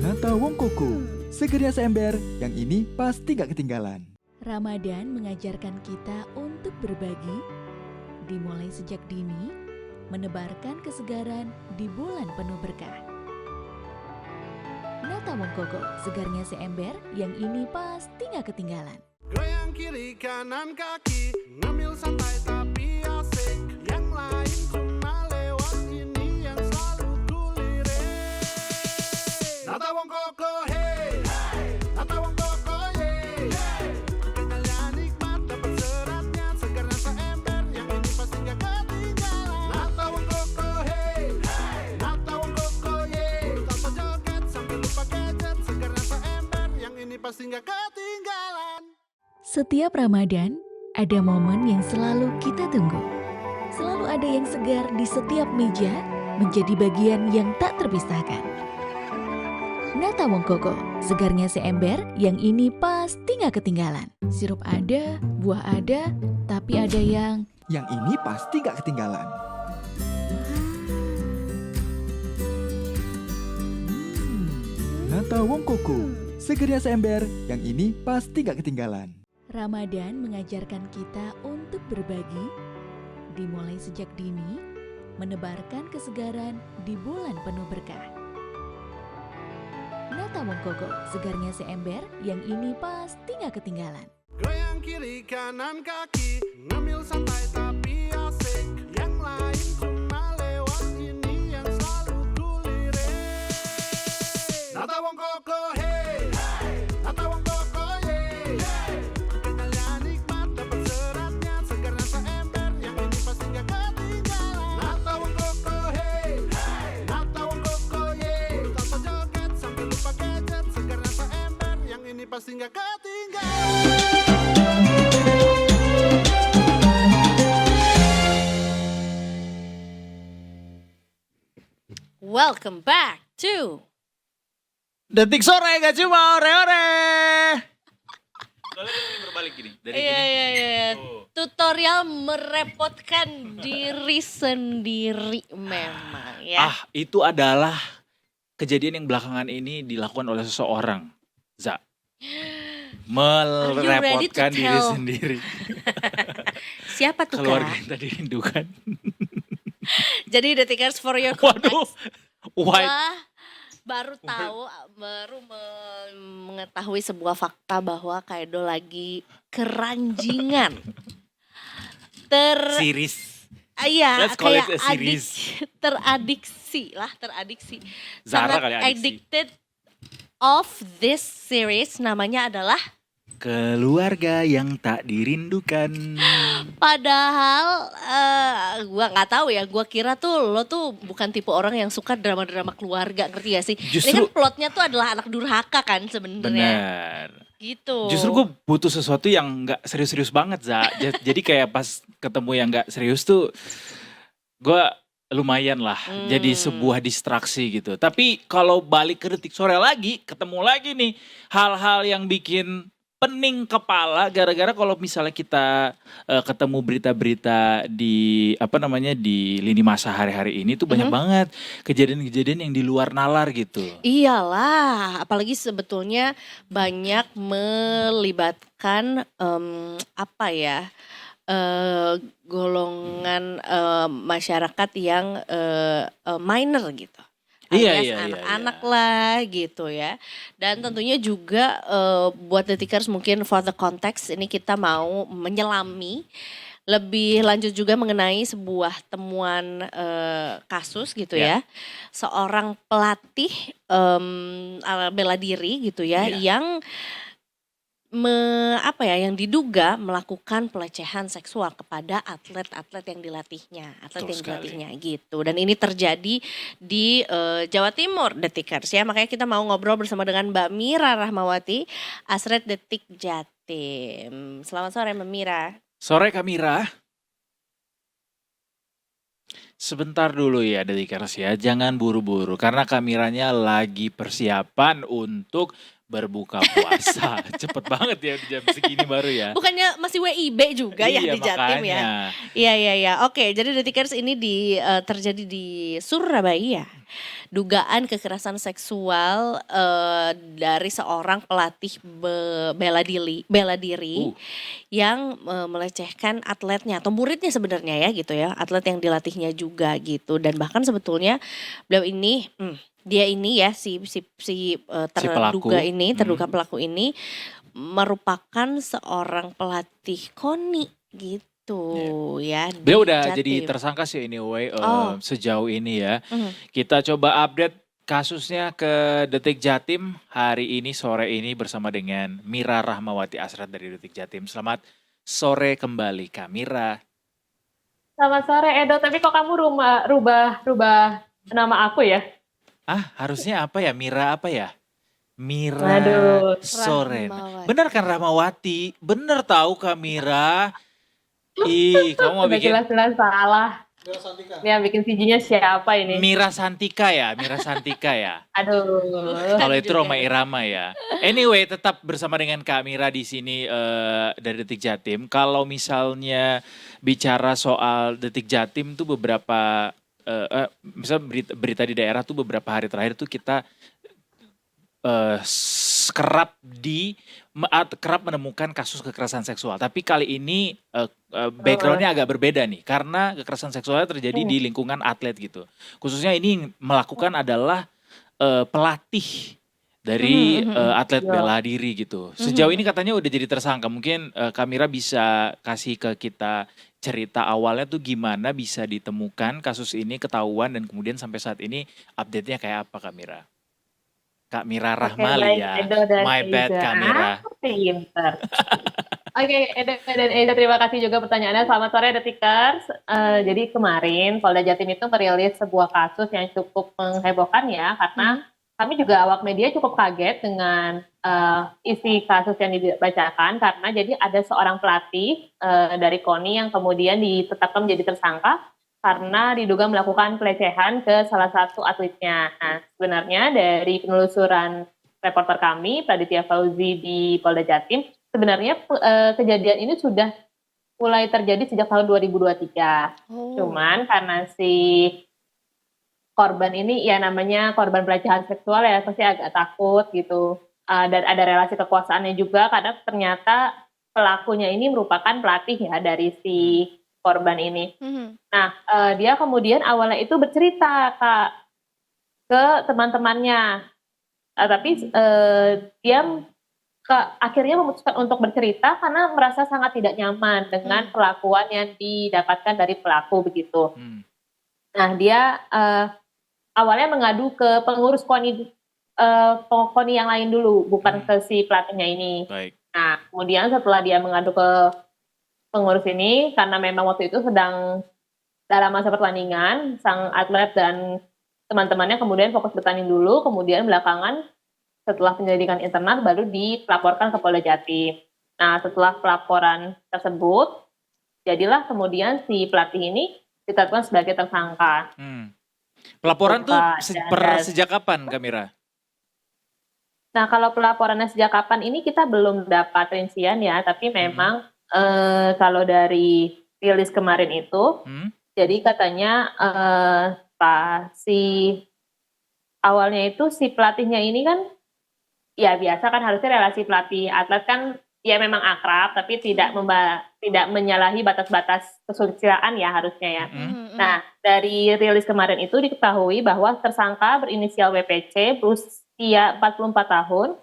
Nata Wong Koko, segernya seember, yang ini pasti gak ketinggalan. Ramadan mengajarkan kita untuk berbagi, dimulai sejak dini, menebarkan kesegaran di bulan penuh berkah. Nata Wong Koko, segarnya seember, yang ini pasti gak ketinggalan. Goyang kiri kanan kaki, ngemil santai tapi asik. Yang lain cuma lewat ini yang selalu kulirik. Nata wong koko hey, hey. Nata wong koko yeah, hey. Kekalian nikmat dapat seratnya, segar rasa ember yang ini pasti gak ketinggalan. Nata wong koko hey, hey. Nata wong koko yeah. Tanpa joget sampai lupa gadget, segar rasa ember yang ini pasti gak ketinggalan. Setiap Ramadan, ada momen yang selalu kita tunggu. Selalu ada yang segar di setiap meja, menjadi bagian yang tak terpisahkan. Nata Wong Koko, segarnya seember, yang ini pasti gak ketinggalan. Sirup ada, buah ada, tapi ada yang... Yang ini pasti gak ketinggalan. Nata Wong Koko, segernya seember, yang ini pasti gak ketinggalan. Ramadan mengajarkan kita untuk berbagi, dimulai sejak dini, menebarkan kesegaran di bulan penuh berkah. Nata Wong Koko, segarnya seember, yang ini pasti gak ketinggalan. Goyang kiri kanan kaki, ngemil santai tapi asik. Yang lain cuma lewat ini yang selalu kulirik. Nata wong koko hey, hey. Nata wong koko yeah, hey. Kekalian nikmat dapat seratnya, segar rasa ember yang ini pasti gak ketinggalan. Nata wong koko hey, hey. Nata wong koko yeah. Tanpa joget sampai lupa gadget, segar rasa ember yang ini pasti gak ketinggalan. Welcome back to Detik sore gak cuma ore-ore. Kalau ini berbalik gini, dari Iya, gini. iya, iya. Oh. Tutorial merepotkan diri sendiri memang ya. Itu adalah kejadian yang belakangan ini dilakukan oleh seseorang, Za. Are you ready to Merepotkan diri tell? sendiri. Siapa tuh Keluarga Kak? yang tadi rindukan. Jadi Detikers for your Waduh, context. white. Gua baru tahu, mengetahui sebuah fakta bahwa Kaido lagi keranjingan. Series. Iya, Let's call it kayak a series. teradiksi. Zara Sangat kali adiksi. addicted of this series, namanya adalah Keluarga yang tak dirindukan. padahal gua nggak tahu ya, gua kira tuh lo tuh bukan tipe orang yang suka drama-drama keluarga, ngerti gak sih? Ini kan Justru plotnya tuh adalah anak durhaka kan sebenarnya. benar. Gitu. Justru gue butuh sesuatu yang nggak serius-serius banget, Za. Jadi kayak pas ketemu yang nggak serius tuh, gue lumayan lah. Jadi sebuah distraksi gitu. Tapi kalau balik ke Detik Sore lagi, ketemu lagi nih hal-hal yang bikin pening kepala gara-gara kalau misalnya kita ketemu berita-berita di di lini masa hari-hari ini tuh banyak banget kejadian-kejadian yang di luar nalar gitu. Iyalah, apalagi sebetulnya banyak melibatkan golongan masyarakat yang minor gitu. Iya, Alias iya, iya, anak-anak iya. lah gitu ya. Dan tentunya juga buat Detikers mungkin for the context ini kita mau menyelami lebih lanjut juga mengenai sebuah temuan kasus gitu ya. Seorang pelatih bela diri gitu ya yang yang diduga melakukan pelecehan seksual kepada atlet-atlet yang dilatihnya, gitu. Dan ini terjadi di Jawa Timur, Detikers ya. Makanya kita mau ngobrol bersama dengan Mbak Mira Rahmawati, Asret Detik Jatim. Selamat sore Mbak Mira. Sore Kamira. Sebentar dulu ya Detikers ya, jangan buru-buru karena kameranya lagi persiapan untuk berbuka puasa. Cepet banget ya di jam segini baru ya. Bukannya masih WIB juga ya Iya, di Jatim ya? makanya. Iya. Oke, jadi Detikers ini terjadi di Surabaya. Dugaan kekerasan seksual dari seorang pelatih bela diri yang melecehkan atletnya atau muridnya sebenarnya ya gitu ya. Atlet yang dilatihnya juga gitu. Dan bahkan sebetulnya beliau ini dia ini ya terduga pelaku ini merupakan seorang pelatih KONI gitu ya. Beliau udah Jatim. jadi tersangka sih anyway sejauh ini ya. Mhm. Kita coba update kasusnya ke Detik Jatim hari ini sore ini bersama dengan Mira Rahmawati Asrat dari Detik Jatim. Selamat sore kembali Kak Mira. Selamat sore Edo, tapi kok kamu rubah nama aku ya? Harusnya apa ya? Mira apa ya? Mira Waduh. sore. Rahmawati. Bener kan Rahmawati? Bener tahu Kak Mira. Ih, kamu mau Udah bikin jelas-jelas salah. Ini yang bikin CG-nya siapa ini? Mira Santika ya? Aduh. Kalau itu Roma Irama ya. Anyway, tetap bersama dengan Kak Mira di sini dari Detik Jatim. Kalau misalnya bicara soal Detik Jatim tuh beberapa misal berita di daerah tuh beberapa hari terakhir tuh kita kerap menemukan kasus kekerasan seksual. Tapi kali ini backgroundnya agak berbeda nih. Karena kekerasan seksualnya terjadi di lingkungan atlet gitu. Khususnya ini melakukan adalah pelatih dari atlet bela diri gitu. Sejauh ini katanya udah jadi tersangka. Mungkin Kamira bisa kasih ke kita cerita awalnya tuh gimana bisa ditemukan kasus ini, ketahuan dan kemudian sampai saat ini update-nya kayak apa Kamira? Kak Mira Rahmali baik, ya. Edo dan My bad Eza. Kak Mira. Pinter. Oke, Edo dan Eza, terima kasih juga pertanyaannya. Selamat sore Detikers. Jadi kemarin Polda Jatim itu merilis sebuah kasus yang cukup menghebohkan ya, karena kami juga awak media cukup kaget dengan isi kasus yang dibacakan, karena jadi ada seorang pelatih dari KONI yang kemudian ditetapkan menjadi tersangka karena diduga melakukan pelecehan ke salah satu atletnya. Nah, sebenarnya dari penelusuran reporter kami, Praditya Fauzi di Polda Jatim, sebenarnya kejadian ini sudah mulai terjadi sejak tahun 2023. Cuman karena si korban ini ya namanya korban pelecehan seksual ya pasti agak takut gitu. Dan ada relasi kekuasaannya juga karena ternyata pelakunya ini merupakan pelatih ya dari si korban ini. Nah, dia kemudian awalnya itu bercerita Kak ke teman-temannya. Tapi dia akhirnya memutuskan untuk bercerita karena merasa sangat tidak nyaman dengan perlakuan yang didapatkan dari pelaku begitu. Nah, dia awalnya mengadu ke pengurus KONI yang lain dulu, bukan ke si pelatihnya ini. Baik. Nah, kemudian setelah dia mengadu ke pengurus ini, karena memang waktu itu sedang dalam masa pertandingan, sang atlet dan teman-temannya kemudian fokus bertanding dulu, kemudian belakangan setelah penyelidikan internal baru dilaporkan ke Polda Jatim. Nah, setelah pelaporan tersebut, jadilah kemudian si pelatih ini ditetapkan sebagai tersangka. Pelaporan tuh sejak kapan, Kamira? Nah, kalau pelaporannya sejak kapan ini kita belum dapat rincian ya, tapi memang kalau dari rilis kemarin itu, jadi katanya awalnya itu si pelatihnya ini kan, ya biasa kan harusnya relasi pelatih atlet kan ya memang akrab, tapi tidak menyalahi batas-batas kesusilaan ya harusnya ya. Nah, dari rilis kemarin itu diketahui bahwa tersangka berinisial WPC berusia 44 tahun,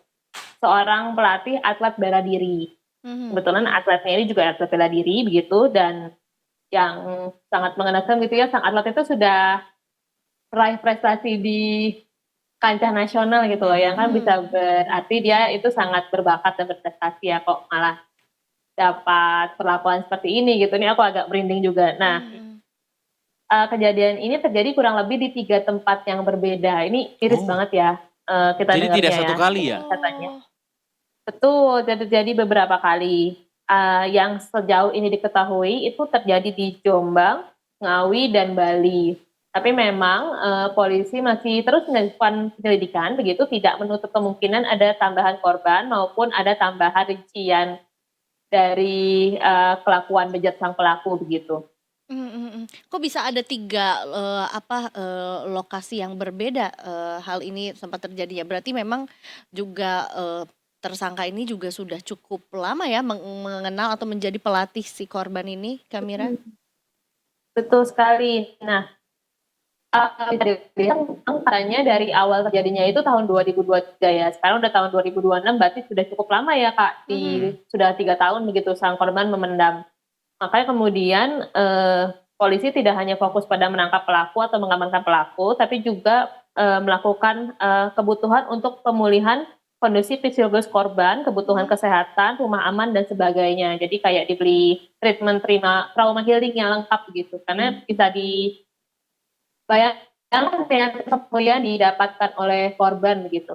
seorang pelatih atlet bela diri. Kebetulan atletnya ini juga atlet bela diri begitu, dan yang sangat mengenakan gitu ya, sang atlet itu sudah meraih prestasi di kancah nasional gitu loh, yang kan bisa berarti dia itu sangat berbakat dan berprestasi ya, kok malah dapat perlakuan seperti ini gitu. Ini aku agak merinding juga. Nah, kejadian ini terjadi kurang lebih di 3 tempat yang berbeda. Ini iris banget ya kita Jadi dengarnya tidak satu ya, kali ya? katanya. Betul, terjadi beberapa kali. Yang sejauh ini diketahui itu terjadi di Jombang, Ngawi, dan Bali. Tapi memang polisi masih terus melakukan penyelidikan, begitu tidak menutup kemungkinan ada tambahan korban maupun ada tambahan rincian dari kelakuan bejat sang pelaku begitu. Kok bisa ada 3 lokasi yang berbeda, hal ini sempat terjadi ya? Berarti memang juga, tersangka ini juga sudah cukup lama ya mengenal atau menjadi pelatih si korban ini, Kamira? Betul sekali. Nah, katanya dari awal terjadinya itu tahun 2023 ya. Sekarang udah tahun 2026, berarti sudah cukup lama ya Kak. Sudah 3 tahun begitu sang korban memendam. Makanya kemudian polisi tidak hanya fokus pada menangkap pelaku atau mengamankan pelaku, tapi juga melakukan kebutuhan untuk pemulihan kondisi fisiologis korban, kebutuhan kesehatan, rumah aman dan sebagainya. Jadi kayak dibeli treatment trauma healing yang lengkap gitu. Karena bisa dibayangkan dengan kemuliaan didapatkan oleh korban begitu.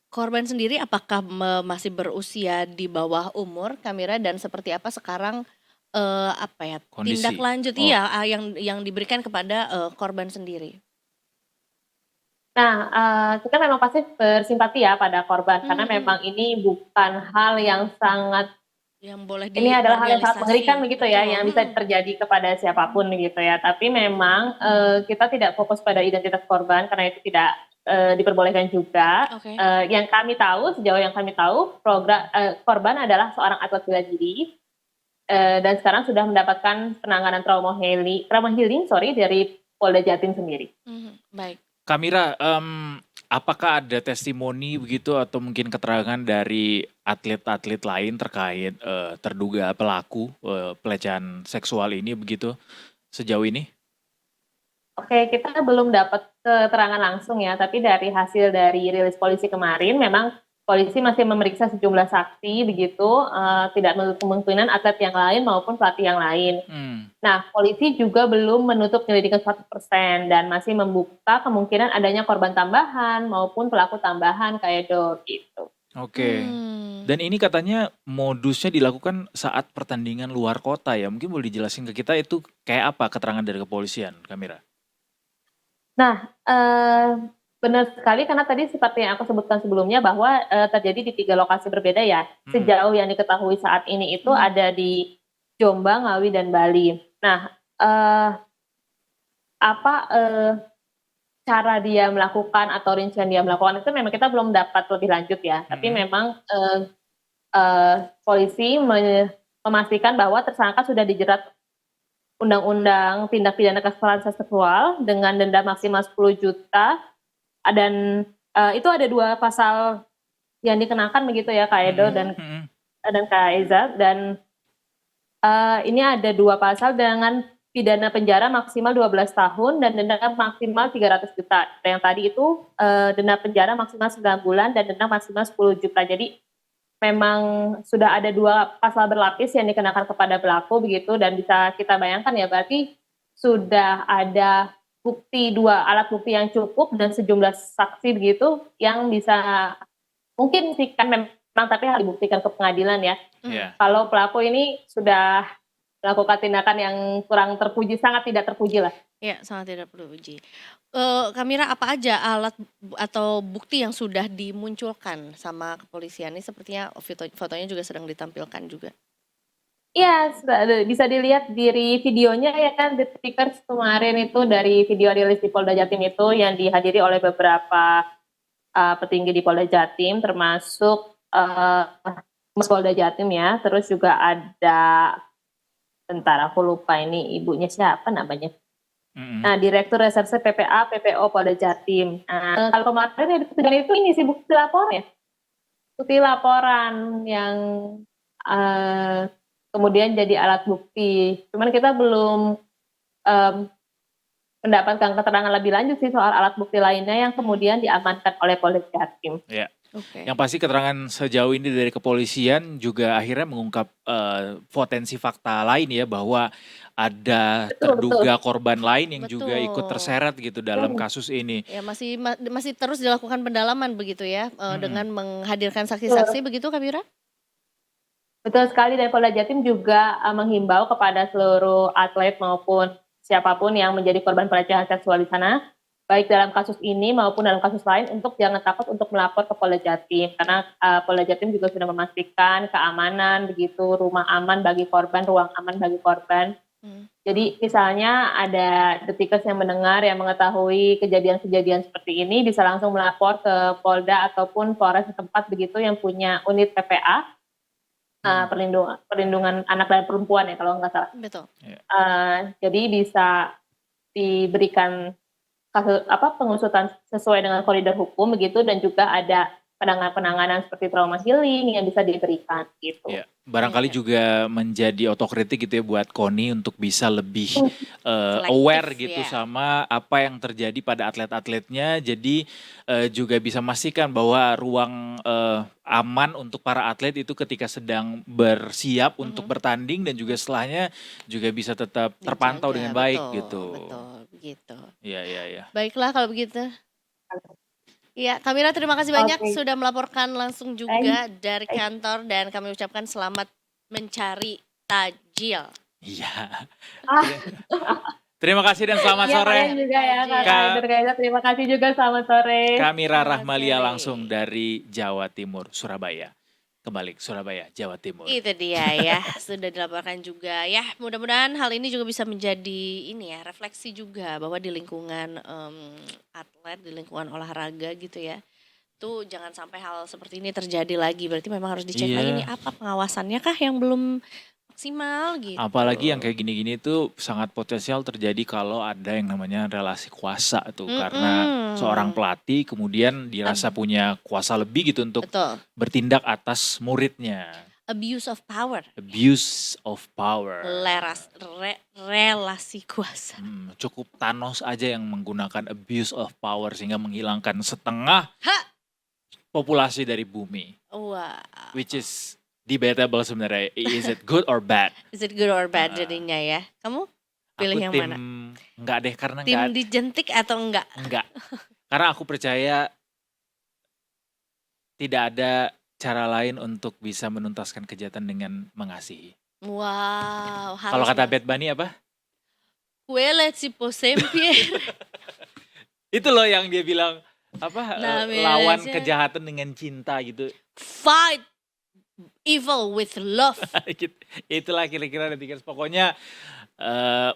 Korban sendiri apakah masih berusia di bawah umur, Kamira, dan seperti apa sekarang Kondisi. tindak lanjut yang diberikan kepada korban sendiri? Nah, kita memang pasti bersimpati ya pada korban karena memang ini bukan hal yang sangat ini adalah hal yang sangat mengerikan begitu ya, yang bisa terjadi kepada siapapun gitu ya. Tapi memang kita tidak fokus pada identitas korban karena itu tidak diperbolehkan juga. Yang kami tahu, sejauh yang kami tahu, korban adalah seorang atlet bela diri dan sekarang sudah mendapatkan penanganan trauma healing dari Polda Jatim sendiri. Baik. Kamira, apakah ada testimoni begitu atau mungkin keterangan dari atlet-atlet lain terkait terduga pelaku pelecehan seksual ini begitu sejauh ini? Oke, kita belum dapat keterangan langsung ya, tapi dari hasil dari rilis polisi kemarin memang polisi masih memeriksa sejumlah saksi begitu, tidak menutup kemungkinan atlet yang lain maupun pelatih yang lain. Nah, polisi juga belum menutup penyelidikan 100% dan masih membuka kemungkinan adanya korban tambahan maupun pelaku tambahan kayak gitu. Oke. Dan ini katanya modusnya dilakukan saat pertandingan luar kota ya. Mungkin boleh dijelasin ke kita itu kayak apa keterangan dari kepolisian, Kamira? Nah, Benar sekali karena tadi seperti yang aku sebutkan sebelumnya bahwa terjadi di 3 lokasi berbeda ya. Mm-mm. Sejauh yang diketahui saat ini itu ada di Jombang, Ngawi, dan Bali. Nah, apa cara dia melakukan atau rincian dia melakukan itu memang kita belum dapat lebih lanjut ya. Tapi memang polisi memastikan bahwa tersangka sudah dijerat Undang-Undang Tindak Pidana Kekerasan Seksual dengan denda maksimal 10 juta dan itu ada 2 pasal yang dikenakan begitu ya Kak Edo dan Kak Eza, dan ini ada 2 pasal dengan pidana penjara maksimal 12 tahun dan denda maksimal 300 juta. Dan yang tadi itu denda penjara maksimal 9 bulan dan denda maksimal 10 juta. Jadi memang sudah ada 2 pasal berlapis yang dikenakan kepada pelaku begitu, dan bisa kita bayangkan ya berarti sudah ada bukti 2 alat bukti yang cukup dan sejumlah saksi begitu yang bisa mungkin sih kan memang tapi harus dibuktikan ke pengadilan ya. Kalau pelaku ini sudah melakukan tindakan yang kurang terpuji, sangat tidak terpuji lah. Ya, sangat tidak terpuji. Kamira, apa aja alat atau bukti yang sudah dimunculkan sama kepolisian ini? Sepertinya fotonya juga sedang ditampilkan juga. Iya, bisa dilihat dari videonya ya kan, Detikers kemarin itu dari video rilis di Polda Jatim itu yang dihadiri oleh beberapa petinggi di Polda Jatim, termasuk Polda Jatim ya, terus juga ada, bentar aku lupa ini ibunya siapa namanya. Nah, Direktur Reserse PPA PPO Polda Jatim. Nah, kalau kemarin itu ini sih bukti laporan ya, bukti laporan yang kemudian jadi alat bukti. Cuman kita belum mendapatkan keterangan lebih lanjut sih soal alat bukti lainnya yang kemudian diamankan oleh Polda Jatim. Ya. Yang pasti keterangan sejauh ini dari kepolisian juga akhirnya mengungkap potensi fakta lain ya, bahwa ada terduga korban lain yang juga ikut terseret gitu dalam kasus ini. Ya, masih terus dilakukan pendalaman begitu ya, dengan menghadirkan saksi-saksi begitu Kamira? Betul sekali, dan Polda Jatim juga menghimbau kepada seluruh atlet maupun siapapun yang menjadi korban pelecehan seksual di sana, baik dalam kasus ini maupun dalam kasus lain, untuk jangan takut untuk melapor ke Polda Jatim, karena Polda Jatim juga sudah memastikan keamanan begitu, rumah aman bagi korban, ruang aman bagi korban. Jadi misalnya ada Detikers yang mendengar, yang mengetahui kejadian-kejadian seperti ini, bisa langsung melapor ke Polda ataupun Polres setempat begitu yang punya unit PPA, perlindungan anak dan perempuan ya kalau nggak salah. Betul. Jadi bisa diberikan pengusutan sesuai dengan koridor hukum begitu, dan juga ada penanganan seperti trauma healing yang bisa diberikan gitu. Ya, barangkali juga menjadi otokritik gitu ya buat KONI untuk bisa lebih aware gitu sama apa yang terjadi pada atlet-atletnya. Jadi juga bisa memastikan bahwa ruang aman untuk para atlet itu ketika sedang bersiap untuk bertanding, dan juga setelahnya juga bisa tetap terpantau dengan baik gitu. Betul, begitu. Iya. Baiklah kalau begitu. Iya, Kamira terima kasih banyak sudah melaporkan langsung juga dari kantor, dan kami ucapkan selamat mencari tajil. Iya. Terima kasih dan selamat sore. Kalian juga ya Kak. Terima kasih juga, selamat sore. Kamira Rahmalia langsung dari Jawa Timur, Surabaya. Kembali ke Surabaya, Jawa Timur. Itu dia ya, sudah dilaporkan juga ya. Mudah-mudahan hal ini juga bisa menjadi ini ya, refleksi juga bahwa di lingkungan atlet, di lingkungan olahraga gitu ya, tuh jangan sampai hal seperti ini terjadi lagi. Berarti memang harus dicek lagi nih, apa pengawasannya kah yang belum maksimal gitu. Apalagi yang kayak gini-gini tuh sangat potensial terjadi kalau ada yang namanya relasi kuasa tuh, karena seorang pelatih kemudian dirasa punya kuasa lebih gitu untuk bertindak atas muridnya. Abuse of power. Abuse of power. Relasi kuasa. Cukup Thanos aja yang menggunakan abuse of power sehingga menghilangkan setengah populasi dari bumi. Wow. Which is debatable sebenarnya. Is it good or bad? Is it good or bad jadinya ya? Kamu pilih yang mana? Enggak deh, karena tim dijentik atau enggak? Enggak. Karena aku percaya tidak ada cara lain untuk bisa menuntaskan kejahatan dengan mengasihi. Wow. Kalau kata Bad Bunny apa? Quelle si possibile. Itu loh yang dia bilang, lawan kejahatan dengan cinta gitu. Fight evil with love. Itulah kira-kira detikers. Pokoknya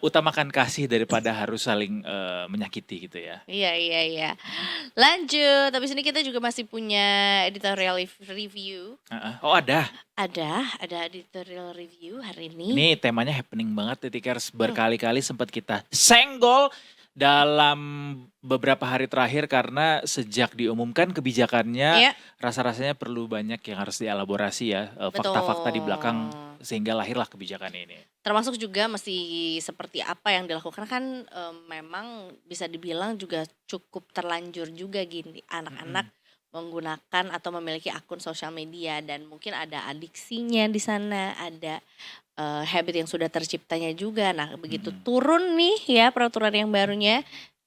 utamakan kasih daripada harus saling menyakiti gitu ya. Iya. Lanjut, habis ini kita juga masih punya editorial review. Oh ada Editorial review hari ini. Ini temanya happening banget detikers. Berkali-kali sempat kita senggol dalam beberapa hari terakhir karena sejak diumumkan kebijakannya rasa-rasanya perlu banyak yang harus dielaborasi ya, fakta-fakta di belakang sehingga lahirlah kebijakan ini. Termasuk juga mesti seperti apa yang dilakukan kan memang bisa dibilang juga cukup terlanjur juga gini anak-anak menggunakan atau memiliki akun sosial media dan mungkin ada adiksinya di sana, ada habit yang sudah terciptanya juga. Nah, begitu turun nih ya peraturan yang barunya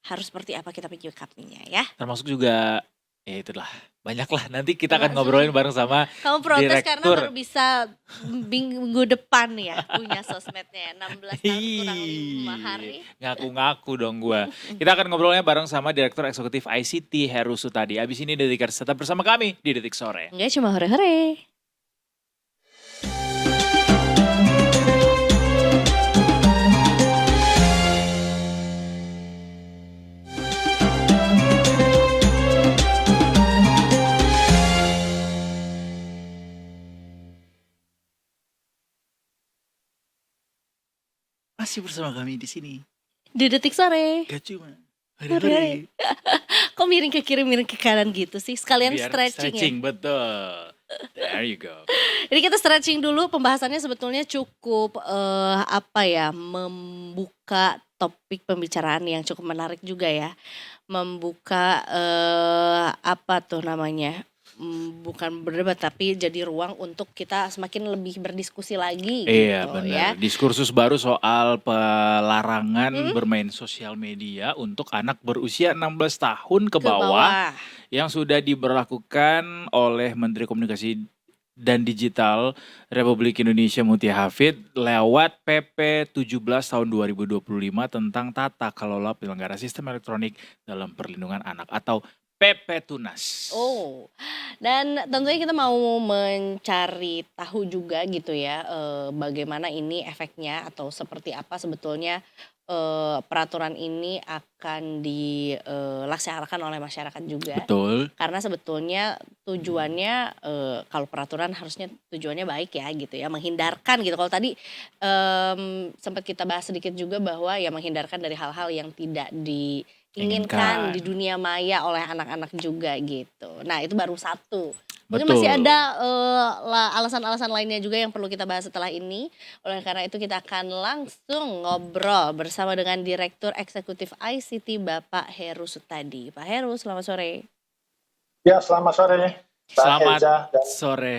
harus seperti apa kita menyikapinya ya. Termasuk juga ya itulah banyaklah nanti kita akan ngobrolin bareng sama kamu protes direktur. Karena baru bisa minggu depan ya punya sosmednya 16 tahun kurang 5 hari. Ngaku-ngaku dong gua. Kita akan ngobrolnya bareng sama Direktur Eksekutif ICT Heru Sutadi. Abis ini Detikers tetap bersama kami di Detik Sore. Enggak cuma hore-hore. Masih bersama kami di sini. Di Detik Sore. Gak cuma Hore. Kok miring ke kiri, miring ke kanan gitu sih? Sekalian biar stretching ya? Betul. There you go. Jadi kita stretching dulu, pembahasannya sebetulnya cukup membuka topik pembicaraan yang cukup menarik juga ya. Membuka bukan berdebat tapi jadi ruang untuk kita semakin lebih berdiskusi lagi Iya gitu benar. ya. Diskursus baru soal pelarangan bermain sosial media untuk anak berusia 16 tahun ke bawah yang sudah diberlakukan oleh Menteri Komunikasi dan Digital Republik Indonesia Mutia Hafid lewat PP 17 tahun 2025 tentang tata kelola penyelenggara sistem elektronik dalam perlindungan anak atau PP Tunas. Oh, dan tentunya kita mau mencari tahu juga gitu ya bagaimana ini efeknya atau seperti apa sebetulnya peraturan ini akan dilaksanakan oleh masyarakat juga. Betul. Karena sebetulnya tujuannya kalau peraturan harusnya tujuannya baik ya gitu ya, menghindarkan gitu. Kalau tadi sempat kita bahas sedikit juga bahwa ya menghindarkan dari hal-hal yang tidak diinginkan di dunia maya oleh anak-anak juga gitu. Nah itu baru satu. Mungkin masih ada alasan-alasan lainnya juga yang perlu kita bahas setelah ini. Oleh karena itu kita akan langsung ngobrol bersama dengan Direktur Eksekutif ICT Bapak Heru Sutadi. Pak Heru, selamat sore. Ya, selamat sore. Selamat sore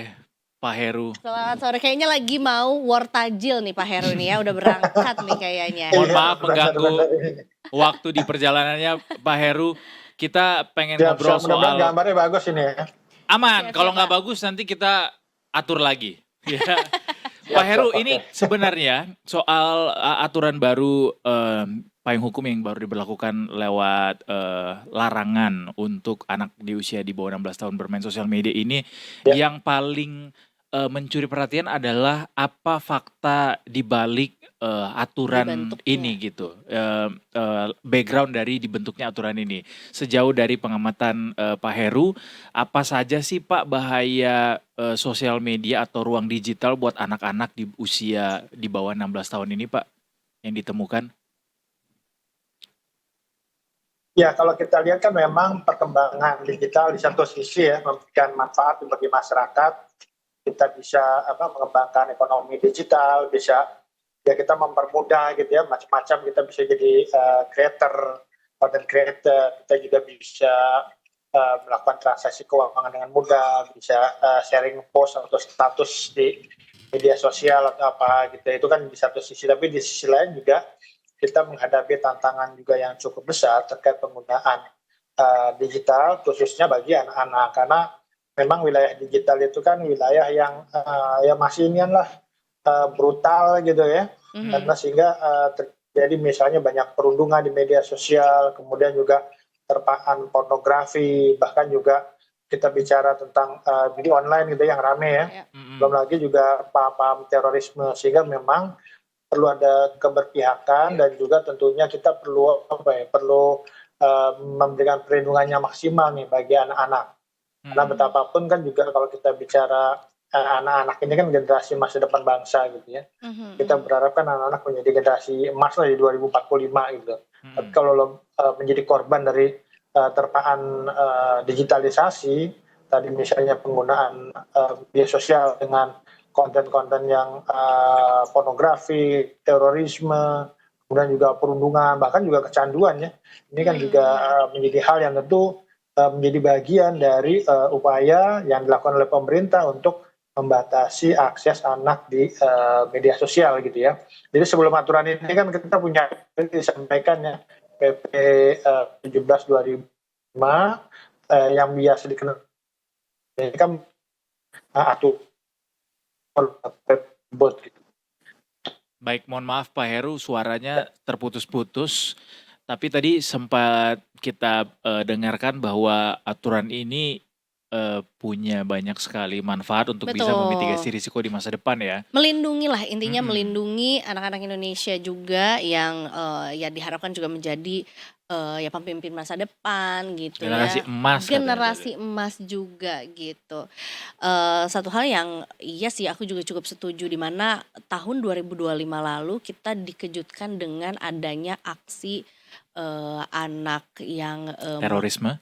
Pak Heru. Selamat sore. Kayaknya lagi mau war tajil nih Pak Heru nih ya. Udah berangkat nih kayaknya. Mohon maaf mengganggu waktu di perjalanannya Pak Heru. Kita pengen ngobrol soal gambarnya bagus ini ya. Aman, kalau nggak bagus nanti kita atur lagi. Ya. Pak Heru, ini sebenarnya soal aturan baru payung hukum yang baru diberlakukan lewat larangan untuk anak di usia di bawah 16 tahun bermain sosial media ini yang paling mencuri perhatian adalah apa fakta di balik aturan ini gitu, background dari dibentuknya aturan ini. Sejauh dari pengamatan Pak Heru, apa saja sih Pak bahaya sosial media atau ruang digital buat anak-anak di usia di bawah 16 tahun ini Pak yang ditemukan? Ya, kalau kita lihat kan memang perkembangan digital di satu sisi ya memberikan manfaat bagi masyarakat. Kita bisa mengembangkan ekonomi digital, bisa ya kita mempermudah gitu ya, macam-macam kita bisa jadi creator, content creator, kita juga bisa melakukan transaksi keuangan dengan mudah, bisa sharing post atau status di media sosial atau apa gitu. Itu kan di satu sisi, tapi di sisi lain juga kita menghadapi tantangan juga yang cukup besar terkait penggunaan digital khususnya bagi anak-anak, karena memang wilayah digital itu kan wilayah yang ya masih brutal gitu ya, karena sehingga terjadi misalnya banyak perundungan di media sosial, kemudian juga terpaan pornografi, bahkan juga kita bicara tentang judi online gitu yang rame ya. Belum lagi juga paham-paham terorisme, sehingga memang perlu ada keberpihakan dan juga tentunya kita perlu memberikan perlindungan yang maksimal nih bagi anak-anak. Karena betapapun kan juga kalau kita bicara anak-anak ini kan generasi masa depan bangsa gitu ya. Kita berharap kan anak-anak menjadi generasi emas lah di 2045 gitu. Tapi kalau menjadi korban dari terpaan digitalisasi, tadi misalnya penggunaan media sosial dengan konten-konten yang pornografi, terorisme, kemudian juga perundungan, bahkan juga kecanduan ya. Ini kan juga menjadi hal yang tentu menjadi bagian dari upaya yang dilakukan oleh pemerintah untuk membatasi akses anak di media sosial gitu ya. Jadi sebelum aturan ini kan kita punya disampaikan ya PP 17/2005 yang biasa dikenal ini kan aturan bot gitu. Baik, mohon maaf Pak Heru, suaranya terputus-putus. Tapi tadi sempat kita dengarkan bahwa aturan ini punya banyak sekali manfaat untuk bisa memitigasi risiko di masa depan ya. Melindungi lah, intinya melindungi anak-anak Indonesia juga yang ya diharapkan juga menjadi ya pemimpin masa depan gitu Generasi ya. emas katanya Generasi emas juga gitu. Satu hal yang iya sih aku juga cukup setuju, di mana tahun 2025 lalu kita dikejutkan dengan adanya aksi anak yang terorisme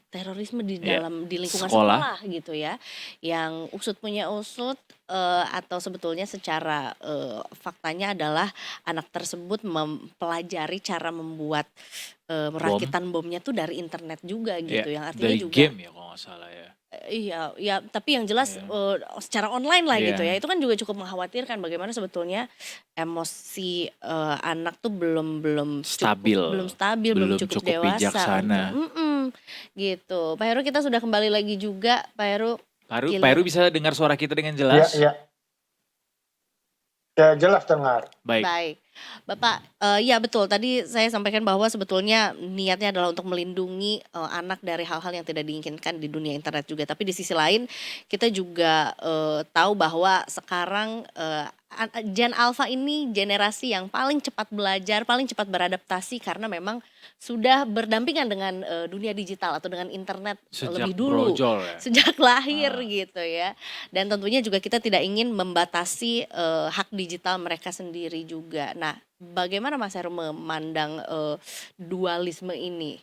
di dalam di lingkungan sekolah gitu ya, yang usut punya usut atau sebetulnya secara faktanya adalah anak tersebut mempelajari cara membuat rakitan bomnya tuh dari internet juga gitu, yang artinya dari juga game ya kalau nggak salah ya. Iya, ya tapi yang jelas secara online lah gitu ya. Itu kan juga cukup mengkhawatirkan bagaimana sebetulnya emosi anak tuh belum Stabil, belum cukup dewasa bijaksana. gitu. Pak Heru, kita sudah kembali lagi juga, Pak Heru. Pak Heru bisa dengar suara kita dengan jelas? Ya jelas dengar. Baik. Bapak, ya betul. Tadi saya sampaikan bahwa sebetulnya niatnya adalah untuk melindungi anak dari hal-hal yang tidak diinginkan di dunia internet juga. Tapi di sisi lain kita juga tahu bahwa sekarang Gen Alpha ini generasi yang paling cepat belajar, paling cepat beradaptasi karena memang sudah berdampingan dengan dunia digital atau dengan internet lebih dulu, sejak lahir gitu ya. Dan tentunya juga kita tidak ingin membatasi hak digital mereka sendiri juga. Nah, bagaimana Mas Heru memandang dualisme ini?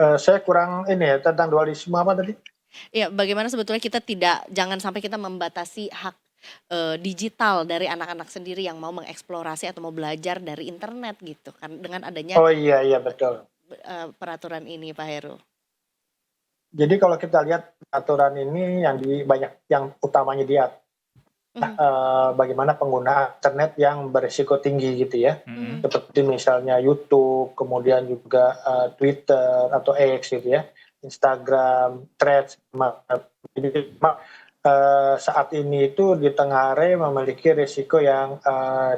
Saya kurang ini ya tentang dualisme apa tadi? Ya, bagaimana sebetulnya kita jangan sampai kita membatasi hak digital dari anak-anak sendiri yang mau mengeksplorasi atau mau belajar dari internet gitu kan, dengan adanya iya betul. Peraturan ini, Pak Heru. Jadi kalau kita lihat aturan ini yang utamanya dia bagaimana penggunaan internet yang berisiko tinggi gitu ya, seperti misalnya YouTube, kemudian juga Twitter atau X gitu ya, Instagram, Threads. Jadi saat ini itu di Tenggara memiliki risiko yang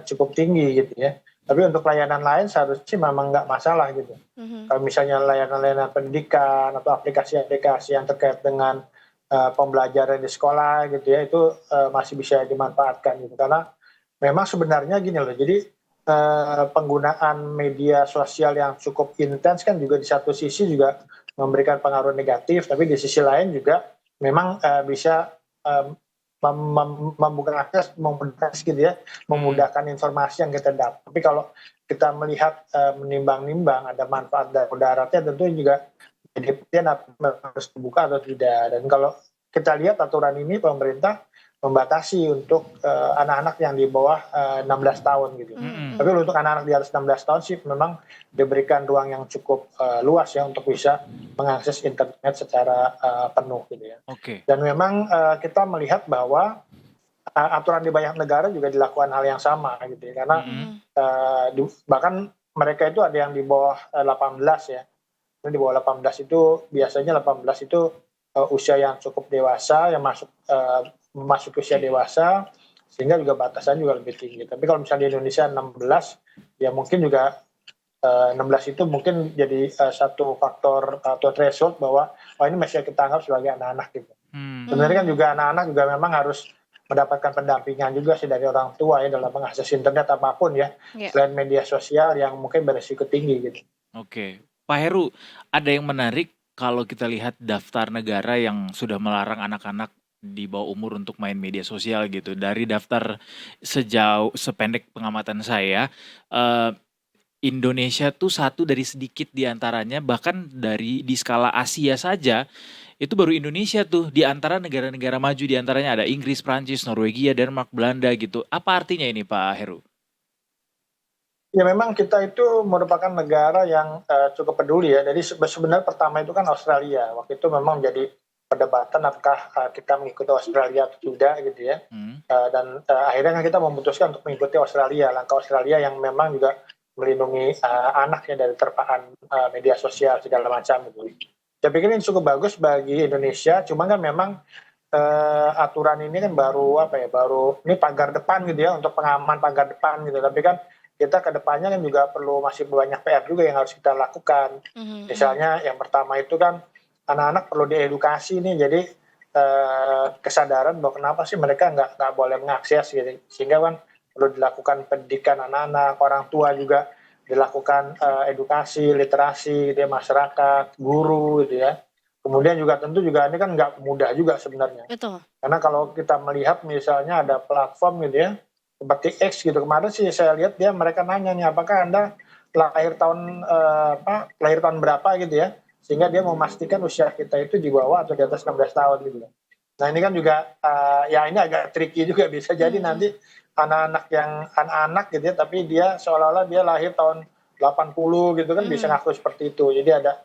cukup tinggi gitu ya. Tapi untuk layanan lain seharusnya memang nggak masalah gitu. Kalau misalnya layanan-layanan pendidikan atau aplikasi-aplikasi yang terkait dengan pembelajaran di sekolah gitu ya, itu masih bisa dimanfaatkan gitu. Karena memang sebenarnya gini loh, jadi penggunaan media sosial yang cukup intens kan juga di satu sisi juga memberikan pengaruh negatif, tapi di sisi lain juga memang bisa membuka akses, memudahkan informasi yang kita dapat. Tapi kalau kita melihat menimbang-nimbang ada manfaat dan mudaratnya, tentu juga jadi harus dibuka atau tidak. Dan kalau kita lihat aturan ini pemerintah membatasi untuk anak-anak yang di bawah 16 tahun gitu. Tapi untuk anak-anak di atas 16 tahun sih memang diberikan ruang yang cukup luas ya untuk bisa mengakses internet secara penuh gitu ya. Dan memang kita melihat bahwa aturan di banyak negara juga dilakukan hal yang sama gitu ya. Karena bahkan mereka itu ada yang di bawah 18 ya. Di bawah 18 itu biasanya 18 itu usia yang cukup dewasa, yang masuk usia dewasa, sehingga juga batasan juga lebih tinggi. Tapi kalau misalnya di Indonesia 16, ya mungkin juga 16 itu mungkin jadi satu faktor atau threshold bahwa ini masih kita anggap sebagai anak-anak gitu. Sebenarnya kan juga anak-anak juga memang harus mendapatkan pendampingan juga sih dari orang tua ya dalam mengakses internet apapun ya, selain media sosial yang mungkin beresiko tinggi gitu. Oke, Pak Heru, ada yang menarik kalau kita lihat daftar negara yang sudah melarang anak-anak di bawah umur untuk main media sosial gitu. Dari daftar sependek pengamatan saya, Indonesia tuh satu dari sedikit di antaranya, bahkan di skala Asia saja, itu baru Indonesia tuh di antara negara-negara maju, di antaranya ada Inggris, Prancis, Norwegia, Denmark, Belanda gitu. Apa artinya ini Pak Heru? Ya memang kita itu merupakan negara yang cukup peduli ya. Jadi sebenarnya pertama itu kan Australia. Waktu itu memang jadi perdebatan apakah kita mengikuti Australia atau tidak gitu ya. Dan akhirnya kan kita memutuskan untuk mengikuti Australia. Langkah Australia yang memang juga melindungi anaknya dari terpaan media sosial segala macam gitu. Saya pikir ini cukup bagus bagi Indonesia. Cuma kan memang aturan ini kan baru ini pagar depan gitu ya, untuk pengaman pagar depan gitu. Tapi kan kita ke depannya kan juga perlu masih banyak PR juga yang harus kita lakukan. Misalnya yang pertama itu kan anak-anak perlu diedukasi nih, jadi kesadaran bahwa kenapa sih mereka nggak boleh mengakses gitu. Sehingga kan perlu dilakukan pendidikan anak-anak, orang tua juga dilakukan edukasi, literasi gitu ya, masyarakat, guru gitu ya. Kemudian juga tentu juga ini kan nggak mudah juga sebenarnya. Betul. Karena kalau kita melihat misalnya ada platform gitu ya, seperti X gitu, kemarin sih saya lihat mereka nanya nih apakah Anda lahir tahun berapa gitu ya, sehingga dia memastikan usia kita itu di bawah atau di atas 16 tahun gitu. Nah ini kan juga ya ini agak tricky juga, bisa jadi nanti anak-anak gitu ya, tapi dia seolah-olah dia lahir tahun 80 gitu kan, bisa ngaku seperti itu. Jadi ada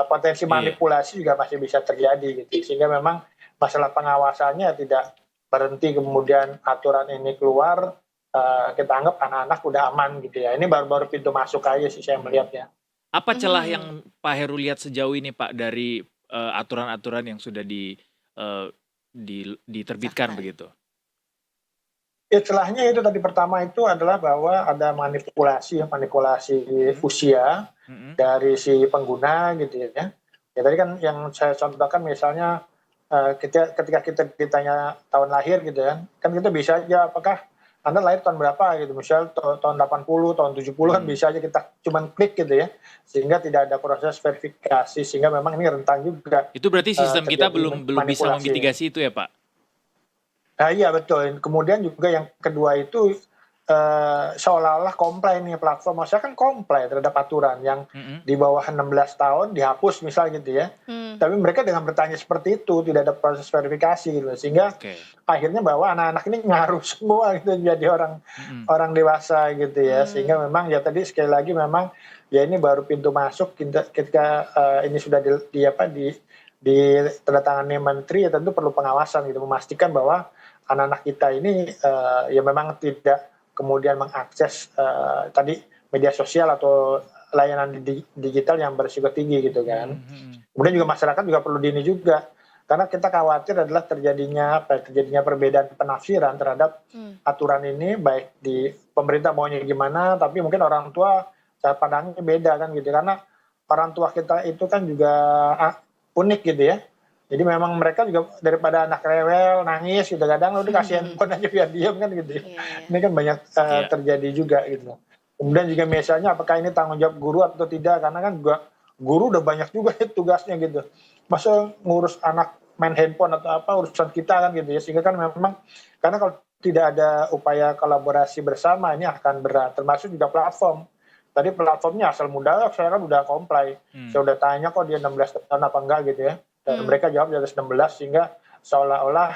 potensi manipulasi juga masih bisa terjadi gitu. Sehingga memang masalah pengawasannya tidak berhenti kemudian aturan ini keluar, kita anggap anak-anak udah aman gitu ya. Ini baru-baru pintu masuk aja sih saya melihatnya. Apa celah yang Pak Heru lihat sejauh ini Pak dari aturan-aturan yang sudah diterbitkan begitu? Ya celahnya itu tadi pertama itu adalah bahwa ada manipulasi usia dari si pengguna gitu ya. Ya tadi kan yang saya contohkan misalnya ketika kita ditanya tahun lahir gitu kan kita bisa aja apakah Anda lahir tahun berapa gitu, misal tahun 80, tahun 70 kan bisa aja kita cuman klik gitu ya, sehingga tidak ada proses verifikasi, sehingga memang ini rentan juga. Itu berarti sistem kita belum bisa memitigasi itu ya Pak? Iya betul. Kemudian juga yang kedua itu seolah-olah comply nih platform, maksudnya kan comply terhadap aturan yang di bawah 16 tahun dihapus misal gitu ya. Tapi mereka dengan bertanya seperti itu tidak ada proses verifikasi gitu, sehingga akhirnya bahwa anak-anak ini ngaruh semua gitu jadi orang dewasa gitu ya. Sehingga memang ya tadi sekali lagi memang ya ini baru pintu masuk ketika ini sudah ditandatangani menteri, ya tentu perlu pengawasan gitu, memastikan bahwa anak-anak kita ini ya memang tidak kemudian mengakses tadi media sosial atau layanan digital yang berisiko tinggi gitu kan. Kemudian juga masyarakat juga perlu dini juga, karena kita khawatir adalah terjadinya perbedaan penafsiran terhadap aturan ini, baik di pemerintah maunya gimana, tapi mungkin orang tua cara pandangnya beda kan gitu, karena orang tua kita itu kan juga unik gitu ya. Jadi memang mereka juga daripada anak rewel, nangis gitu, kadang udah kasih handphone aja biar diam kan gitu ya. Ini kan banyak terjadi juga gitu. Kemudian juga misalnya apakah ini tanggung jawab guru atau tidak, karena kan juga guru udah banyak juga tugasnya gitu. Masa ngurus anak main handphone atau apa, urusan kita kan gitu ya. Sehingga kan memang, karena kalau tidak ada upaya kolaborasi bersama ini akan berat, termasuk juga platform. Tadi platformnya asal mudah, saya kan udah comply. Saya udah tanya kok dia 16 tahun apa enggak gitu ya. Dan mereka jawab di atas 16, sehingga seolah-olah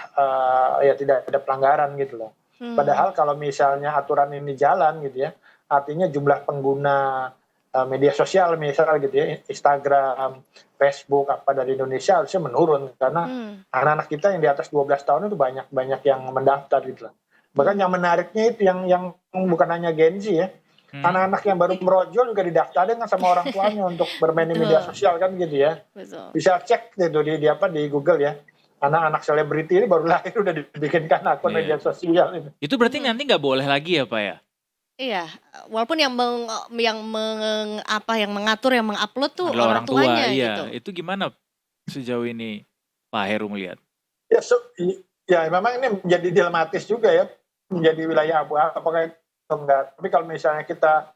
ya tidak ada pelanggaran gitu loh. Padahal kalau misalnya aturan ini jalan gitu ya, artinya jumlah pengguna media sosial misalnya gitu ya, Instagram, Facebook apa dari Indonesia harusnya menurun, karena anak-anak kita yang di atas 12 tahun itu banyak yang mendaftar gitu loh. Bahkan yang menariknya itu yang bukan hanya Gen Z ya, anak-anak yang baru merojol juga didaftarin kan sama orang tuanya untuk bermain di media sosial kan gitu ya. Bisa cek gitu di Google ya. Anak-anak selebriti ini baru lahir udah dibikinkan akun media sosial itu. Itu berarti nanti nggak boleh lagi ya Pak ya? Iya, walaupun yang mengatur, yang mengupload tuh Adalah orang orang tua, tuanya iya. gitu. Itu gimana sejauh ini Pak Heru melihat? Ya, ya memang ini menjadi dilematis juga ya, menjadi wilayah abu-abu apakah itu enggak. Tapi kalau misalnya kita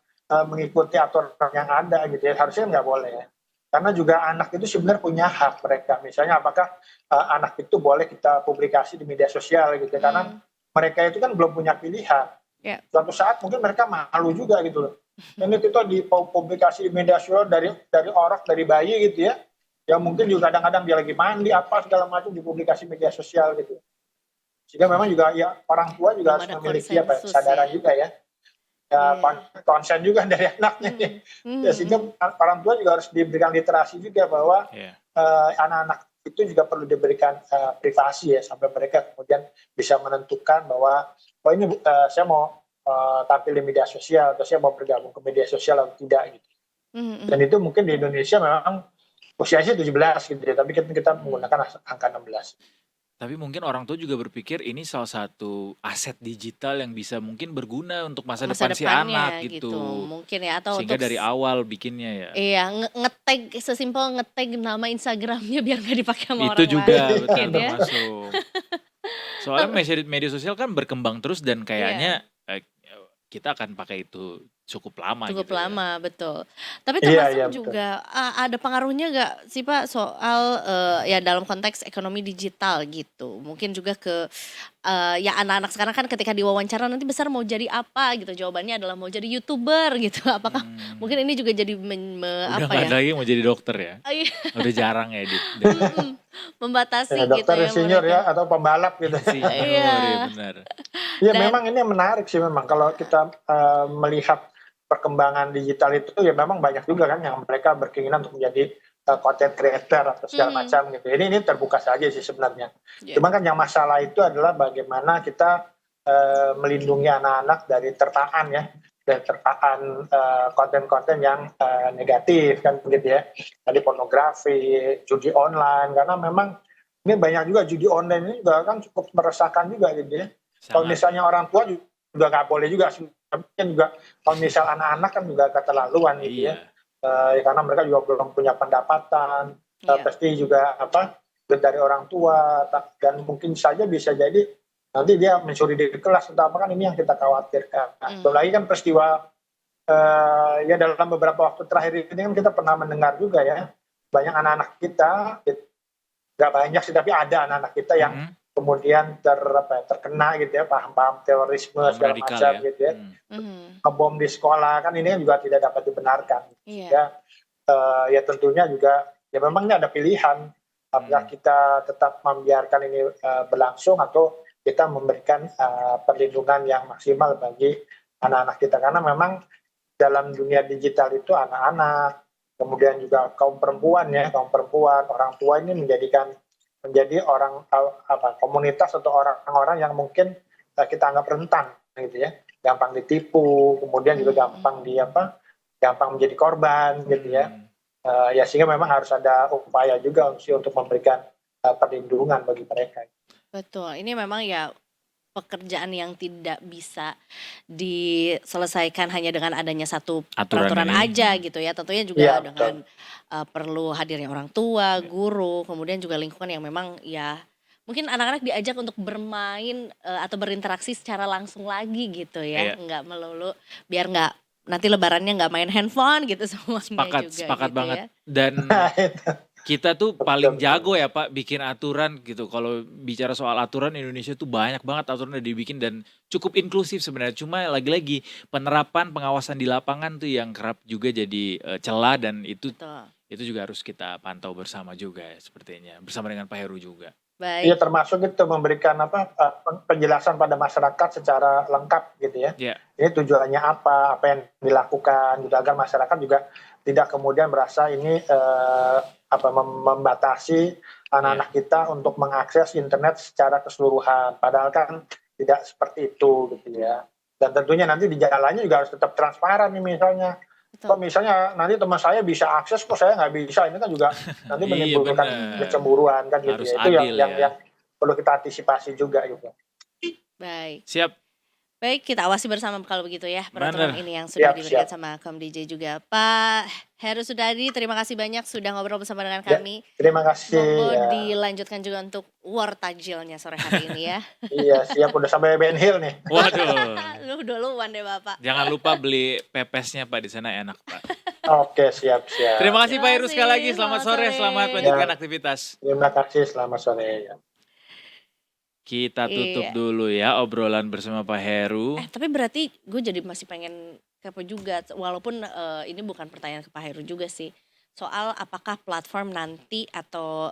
mengikuti aturan yang ada gitu ya, harusnya nggak boleh ya. Karena juga anak itu sebenarnya punya hak mereka. Misalnya apakah anak itu boleh kita publikasi di media sosial gitu ya. Karena mereka itu kan belum punya pilihan. Ya. Suatu saat mungkin mereka malu juga gitu loh. Ini kita dipublikasi di media sosial dari orang, dari bayi gitu ya. Yang mungkin juga kadang-kadang dia lagi mandi apa segala macam dipublikasi media sosial gitu. Sehingga memang juga ya orang tua juga Belum harus ada memiliki konsensus kesadaran ya. juga ya. Ya, konsen juga dari anaknya. Ya, sehingga orang tua juga harus diberikan literasi juga bahwa anak-anak itu juga perlu diberikan privasi ya, sampai mereka kemudian bisa menentukan bahwa oh ini saya mau tampil di media sosial atau saya mau bergabung ke media sosial atau tidak gitu. Dan itu mungkin di Indonesia memang usianya 17 gitu ya, tapi kita menggunakan angka 16. Tapi mungkin orang tua juga berpikir ini salah satu aset digital yang bisa mungkin berguna untuk masa depan si depannya anak gitu. Mungkin ya, atau Sehingga untuk dari awal bikinnya ya. Iya, nge-tag sesimpel nge-tag nama Instagramnya biar nggak dipakai sama Itu orang juga lain. betul Mungkin ya. termasuk. Soalnya media sosial kan berkembang terus dan kayaknya kita akan pakai itu cukup lama Cukup gitu ya. lama, betul. Tapi Iya, termasuk betul. juga ada pengaruhnya nggak sih Pak soal ya dalam konteks ekonomi digital gitu. Mungkin juga ke ya anak-anak sekarang kan ketika diwawancara nanti besar mau jadi apa gitu. Jawabannya adalah mau jadi YouTuber gitu. Apakah mungkin ini juga jadi Udah apa nggak ya? ada lagi mau jadi dokter ya. Iya. Udah jarang ya di Membatasi Ya, gitu dokter ya insinyur mereka. ya atau pembalap gitu. insinyur Iya. ya benar. Ya Dan- memang ini menarik sih memang kalau kita melihat perkembangan digital itu ya memang banyak juga kan yang mereka berkeinginan untuk menjadi content creator atau segala macam gitu. Ini terbuka saja sih sebenarnya. Yeah. Cuma kan yang masalah itu adalah bagaimana kita melindungi anak-anak dari terpaan ya, dari terpaan konten-konten yang negatif kan gitu ya. Tadi pornografi, judi online, karena memang ini banyak juga judi online ini juga kan cukup meresahkan juga gitu ya. Kalau misalnya orang tua juga nggak boleh juga, kan juga kalau misal anak-anak kan juga keterlaluan gitu ya. Karena mereka juga belum punya pendapatan, pasti juga dari orang tua, dan mungkin saja bisa jadi nanti dia mencuri di kelas atau apa, kan ini yang kita khawatirkan. Belum lagi kan peristiwa ya dalam beberapa waktu terakhir ini kan kita pernah mendengar juga ya, banyak anak-anak kita, nggak banyak sih tapi ada anak-anak kita yang kemudian terkena gitu ya, paham-paham terorisme segala macam ya. gitu ya, ngebom di sekolah, kan ini juga tidak dapat dibenarkan. Ya tentunya juga ya memang ini ada pilihan, apakah kita tetap membiarkan ini berlangsung atau kita memberikan perlindungan yang maksimal bagi anak-anak kita, karena memang dalam dunia digital itu anak-anak, kemudian juga kaum perempuan, orang tua ini menjadi orang komunitas atau orang-orang yang mungkin kita anggap rentan gitu ya, gampang ditipu, kemudian juga gampang menjadi korban gitu ya. Ya sehingga memang harus ada upaya juga untuk memberikan perlindungan bagi mereka. Betul, ini memang ya pekerjaan yang tidak bisa diselesaikan hanya dengan adanya satu peraturan aja gitu ya. Tentunya juga dengan perlu hadirnya orang tua, guru, kemudian juga lingkungan yang memang ya mungkin anak-anak diajak untuk bermain atau berinteraksi secara langsung lagi gitu ya. Nggak melulu, biar nggak nanti lebarannya nggak main handphone gitu semuanya juga. Sepakat gitu banget. Ya. Dan kita tuh paling jago ya Pak bikin aturan gitu. Kalau bicara soal aturan, Indonesia tuh banyak banget aturan yang dibikin dan cukup inklusif sebenarnya. Cuma lagi-lagi penerapan pengawasan di lapangan tuh yang kerap juga jadi celah, dan itu juga harus kita pantau bersama juga ya, sepertinya bersama dengan Pak Heru juga. Baik. Iya, termasuk itu memberikan penjelasan pada masyarakat secara lengkap gitu ya. Ini tujuannya apa yang dilakukan gitu, agar masyarakat juga tidak kemudian merasa ini membatasi anak-anak kita untuk mengakses internet secara keseluruhan. Padahal kan tidak seperti itu gitu ya. Dan tentunya nanti di jalannya juga harus tetap transparan nih, misalnya. Kok misalnya nanti teman saya bisa akses, kok saya nggak bisa, ini kan juga nanti menimbulkan kecemburuan kan gitu ya. Itu yang perlu kita antisipasi juga gitu. Baik. Siap. Baik, kita awasi bersama kalau begitu ya peraturan Bener. ini yang sudah Siap, diberikan siap. sama Kom DJ juga. Pak Heru Sudadi, terima kasih banyak sudah ngobrol bersama dengan Ya, kami. terima kasih Monggo ya. dilanjutkan juga untuk war tajilnya sore hari ini ya. Iya, siap udah sampai Ben Hill nih. Waduh. Lu duluan deh Bapak. Jangan lupa beli pepesnya Pak, di sana enak Pak. Oke, siap. Terima kasih Pak Heru Terima sekali lagi. kasih, Selamat selamat sore, sore. selamat melanjutkan aktivitas. Terima kasih, selamat sore. Kita tutup Iya. dulu ya obrolan bersama Pak Heru. Tapi berarti gue jadi masih pengen kepo juga, walaupun ini bukan pertanyaan ke Pak Heru juga sih. Soal apakah platform nanti atau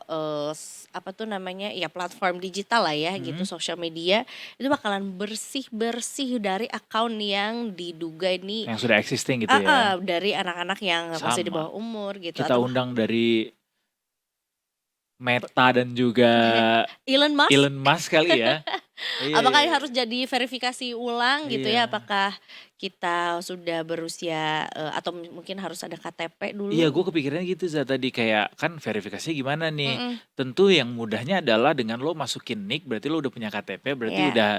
apa tuh namanya ya platform digital lah ya gitu, sosial media itu bakalan bersih dari akun yang diduga ini Yang sudah existing gitu ya. dari anak-anak yang masih di Sama. bawah umur gitu. Kita Atau undang dari Meta dan juga Elon Musk. Elon Musk kali ya. Iya, Apakah iya. harus jadi verifikasi ulang gitu Iya. ya? Apakah kita sudah berusia atau mungkin harus ada KTP dulu? Iya, gue kepikirannya gitu tadi, kayak kan verifikasinya gimana nih? Mm-mm. Tentu yang mudahnya adalah dengan lo masukin nick, berarti lo udah punya KTP, berarti Iya. udah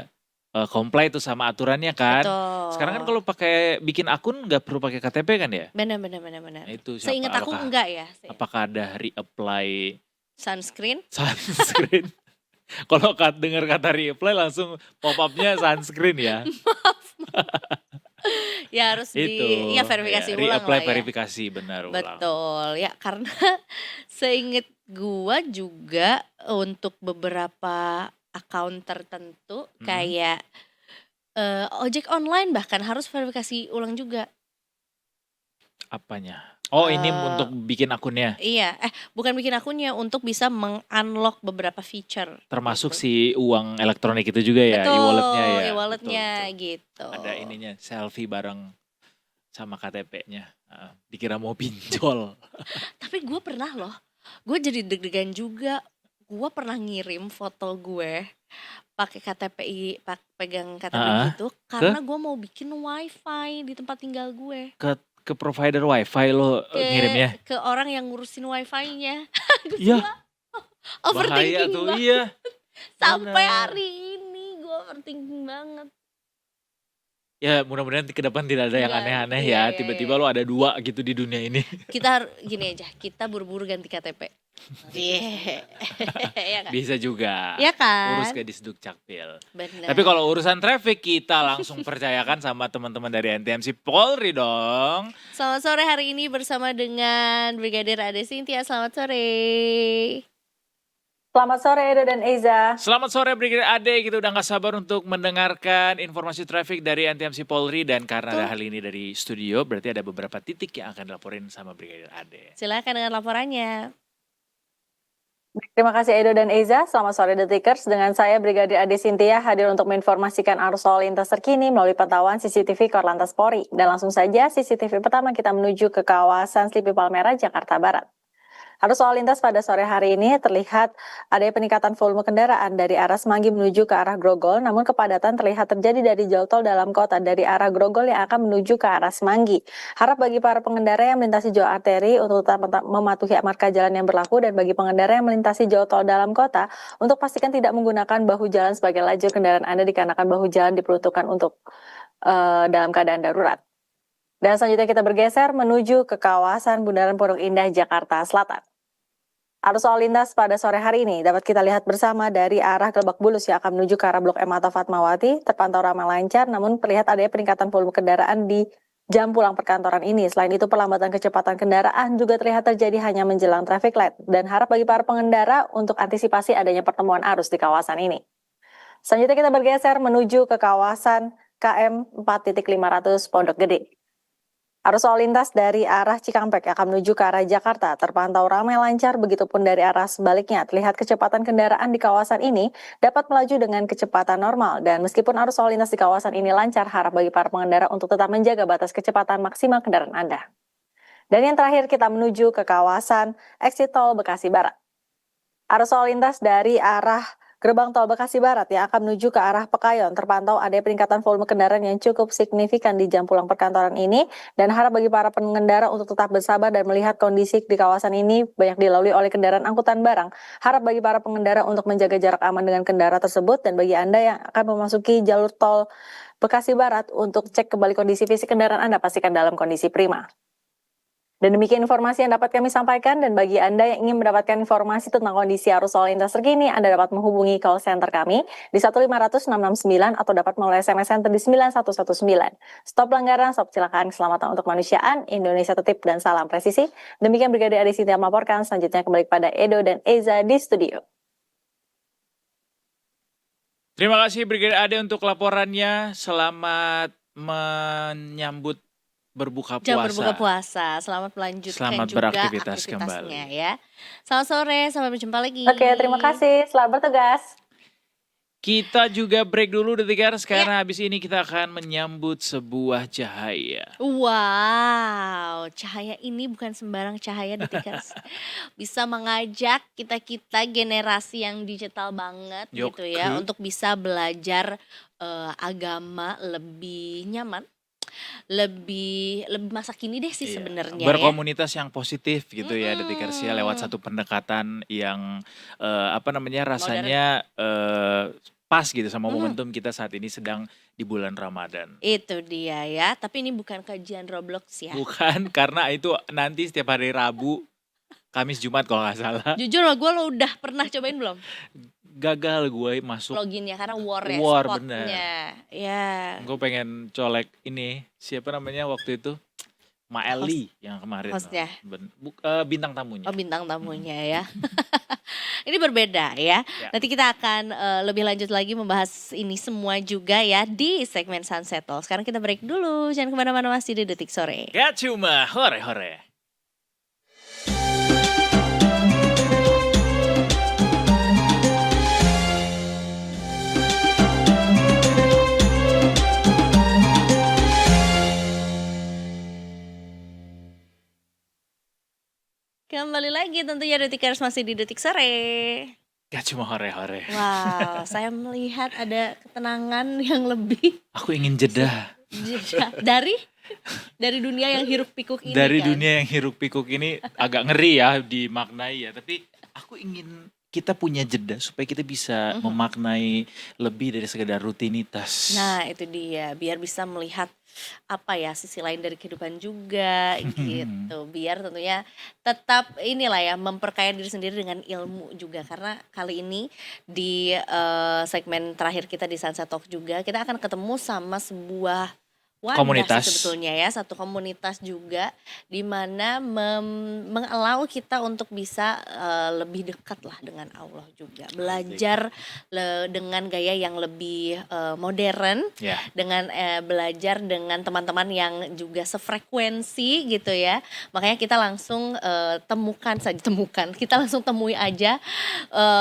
comply tuh sama aturannya kan. Betul. Sekarang kan kalau pakai bikin akun nggak perlu pakai KTP kan ya? Benar. Nah, itu siapa? Seingat aku enggak ya. Apakah ada reapply Sunscreen. sunscreen? Kalau dengar kata reapply langsung pop up-nya sunscreen ya. Ya harus Itu. ya verifikasi ya, ulang reapply lah ya. verifikasi benar ulang. Betul ya, karena seingat gua juga untuk beberapa akun tertentu kayak ojek online bahkan harus verifikasi ulang juga. Apanya? Oh, ini untuk bikin akunnya. Iya, bukan bikin akunnya, untuk bisa meng-unlock beberapa feature. Termasuk gitu. si uang elektronik itu juga ya, Betul, e-walletnya ya. e-walletnya Betul. gitu. Ada ininya, selfie bareng sama KTP-nya. Dikira mau pinjol. Tapi gue pernah loh, gue jadi deg-degan juga. Gue pernah ngirim foto gue pakai KTP, pegang KTP gitu, karena gue mau bikin wifi di tempat tinggal gue. Ke provider wifi lo ngirimnya. Ke orang yang ngurusin wifi-nya. Iya. Bahaya Overthinking tuh, banget. iya. Sampai Benar. hari ini gue overthinking banget. Ya mudah-mudahan ke depan tidak ada yang Nggak, aneh-aneh iya, ya. Tiba-tiba lo ada 2 gitu di dunia ini. Kita gini aja, kita buru-buru ganti KTP. Iya. Ya kan? Bisa juga. Ya kan? Urus ke Disduk Capil. Benar. Tapi kalau urusan traffic kita langsung percayakan sama teman-teman dari NTMC Polri dong. Selamat sore hari ini bersama dengan Brigadir Ade Cynthia. Selamat sore. Selamat sore Edo dan Eiza. Selamat sore Brigadir Ade, kita udah gak sabar untuk mendengarkan informasi traffic dari NTMC Polri. Dan karena ada hal ini dari studio, berarti ada beberapa titik yang akan dilaporin sama Brigadir Ade. Silakan dengan laporannya. Terima kasih Edo dan Eiza. Selamat sore Detikers. Dengan saya Brigadir Ade Cynthia hadir untuk menginformasikan arus lalu lintas terkini melalui pantauan CCTV Korlantas Polri. Dan langsung saja CCTV pertama kita menuju ke kawasan Slipi Palmerah, Jakarta Barat. Arus lalu lintas pada sore hari ini terlihat ada peningkatan volume kendaraan dari arah Semanggi menuju ke arah Grogol, namun kepadatan terlihat terjadi dari jalur tol dalam kota dari arah Grogol yang akan menuju ke arah Semanggi. Harap bagi para pengendara yang melintasi jalur arteri untuk tetap mematuhi marka jalan yang berlaku, dan bagi pengendara yang melintasi jalur tol dalam kota untuk pastikan tidak menggunakan bahu jalan sebagai lajur kendaraan Anda dikarenakan bahu jalan diperuntukkan untuk dalam keadaan darurat. Dan selanjutnya kita bergeser menuju ke kawasan Bundaran Pondok Indah, Jakarta Selatan. Arus lalu lintas pada sore hari ini dapat kita lihat bersama dari arah Lebak Bulus yang akan menuju ke arah Blok M atau Fatmawati, terpantau ramai lancar, namun terlihat adanya peningkatan volume kendaraan di jam pulang perkantoran ini. Selain itu perlambatan kecepatan kendaraan juga terlihat terjadi hanya menjelang traffic light, dan harap bagi para pengendara untuk antisipasi adanya pertemuan arus di kawasan ini. Selanjutnya kita bergeser menuju ke kawasan KM 4.500 Pondok Gede. Arus lalu lintas dari arah Cikampek akan menuju ke arah Jakarta terpantau ramai lancar, begitupun dari arah sebaliknya. Terlihat kecepatan kendaraan di kawasan ini dapat melaju dengan kecepatan normal, dan meskipun arus lalu lintas di kawasan ini lancar, harap bagi para pengendara untuk tetap menjaga batas kecepatan maksimal kendaraan Anda. Dan yang terakhir kita menuju ke kawasan exit tol Bekasi Barat. Arus lalu lintas dari arah Gerbang tol Bekasi Barat yang akan menuju ke arah Pekayon terpantau ada peningkatan volume kendaraan yang cukup signifikan di jam pulang perkantoran ini dan harap bagi para pengendara untuk tetap bersabar dan melihat kondisi di kawasan ini banyak dilalui oleh kendaraan angkutan barang. Harap bagi para pengendara untuk menjaga jarak aman dengan kendaraan tersebut dan bagi Anda yang akan memasuki jalur tol Bekasi Barat untuk cek kembali kondisi fisik kendaraan Anda pastikan dalam kondisi prima. Dan demikian informasi yang dapat kami sampaikan dan bagi Anda yang ingin mendapatkan informasi tentang kondisi arus lalu lintas terkini, Anda dapat menghubungi call center kami di 1500669 atau dapat melalui SMS center di 9119. Stop pelanggaran, stop kecelakaan, keselamatan untuk kemanusiaan, Indonesia tertib dan salam presisi. Demikian Brigadir Ade Sintia melaporkan, selanjutnya kembali kepada Edo dan Eza di studio. Terima kasih Brigadir Ade untuk laporannya. Selamat menyambut berbuka puasa. Jam berbuka puasa. Selamat melanjutkan Selamat juga beraktivitas aktivitasnya kembali. ya. Selamat sore, sampai berjumpa lagi. Oke, terima kasih. Selamat bertugas. Kita juga break dulu Detikers karena habis ini kita akan menyambut sebuah cahaya. Wow, cahaya ini bukan sembarang cahaya Detikers. Bisa mengajak kita-kita generasi yang digital banget gitu ya untuk bisa belajar agama lebih nyaman. Lebih masa kini deh sih sebenarnya ya. Berkomunitas yang positif gitu ya Detikers ya lewat satu pendekatan yang rasanya pas gitu sama momentum kita saat ini sedang di bulan Ramadan. Itu dia ya, tapi ini bukan kajian Roblox ya. Bukan, karena itu nanti setiap hari Rabu, Kamis, Jumat kalau nggak salah. Jujur loh, gue lo udah pernah cobain belum? Gagal gue masuk Loginnya karena war ya bener. spotnya. Ya. Gue pengen colek ini, siapa namanya waktu itu? Maeli yang kemarin. Hostnya. Bintang tamunya. Oh bintang tamunya ya. Ini berbeda ya. Nanti kita akan lebih lanjut lagi membahas ini semua juga ya di segmen Sunset Talk. Sekarang kita break dulu, jangan kemana-mana, masih di Detik Sore. Gak cuma hore-hore. Kembali lagi tentunya Detikers masih di Detik Sore. Gak cuma hore-hore. Wow, saya melihat ada ketenangan yang lebih. Aku ingin jeda. Dari dunia yang hiruk pikuk ini. Dari kan? dunia yang hiruk pikuk ini agak ngeri ya dimaknai ya. Tapi aku ingin kita punya jeda supaya kita bisa memaknai lebih dari sekedar rutinitas. Nah itu dia, biar bisa melihat sisi lain dari kehidupan juga gitu. Biar tentunya tetap inilah ya, memperkaya diri sendiri dengan ilmu juga. Karena kali ini di segmen terakhir kita di Sunset Talk juga kita akan ketemu sama sebuah komunitas sebetulnya ya, satu komunitas juga di mana mengalau kita untuk bisa lebih dekat lah dengan Allah juga, belajar dengan gaya yang lebih modern, dengan belajar dengan teman-teman yang juga sefrekuensi gitu ya. Makanya kita langsung kita langsung temui aja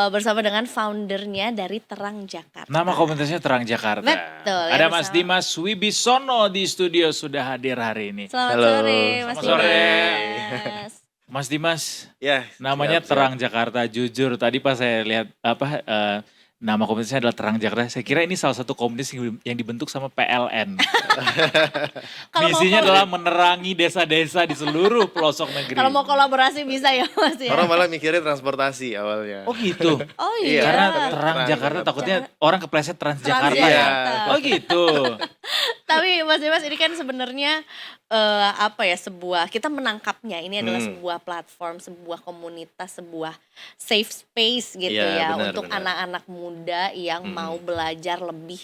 bersama dengan foundernya dari Terang Jakarta. Nama komunitasnya Terang Jakarta. Betul. Ada Mas Dimas Wibisono di studio sudah hadir hari ini. Selamat sore, Mas Dimas. Mas Dimas, ya, namanya Terang Jakarta. Jujur tadi pas saya lihat nama komunitasnya adalah Terang Jakarta. Saya kira ini salah satu komunitas yang dibentuk sama PLN. Misinya adalah menerangi desa-desa di seluruh pelosok negeri. Kalau mau kolaborasi bisa ya Mas ya. Orang malah mikirnya transportasi awalnya. Oh gitu. Oh iya. Karena Terang Jakarta takutnya orang kepleset Transjakarta ya. Oh gitu. Tapi Mas Dimas ini kan sebenarnya kita menangkapnya ini adalah sebuah platform, sebuah komunitas, sebuah safe space gitu untuk anak-anak muda yang mau belajar lebih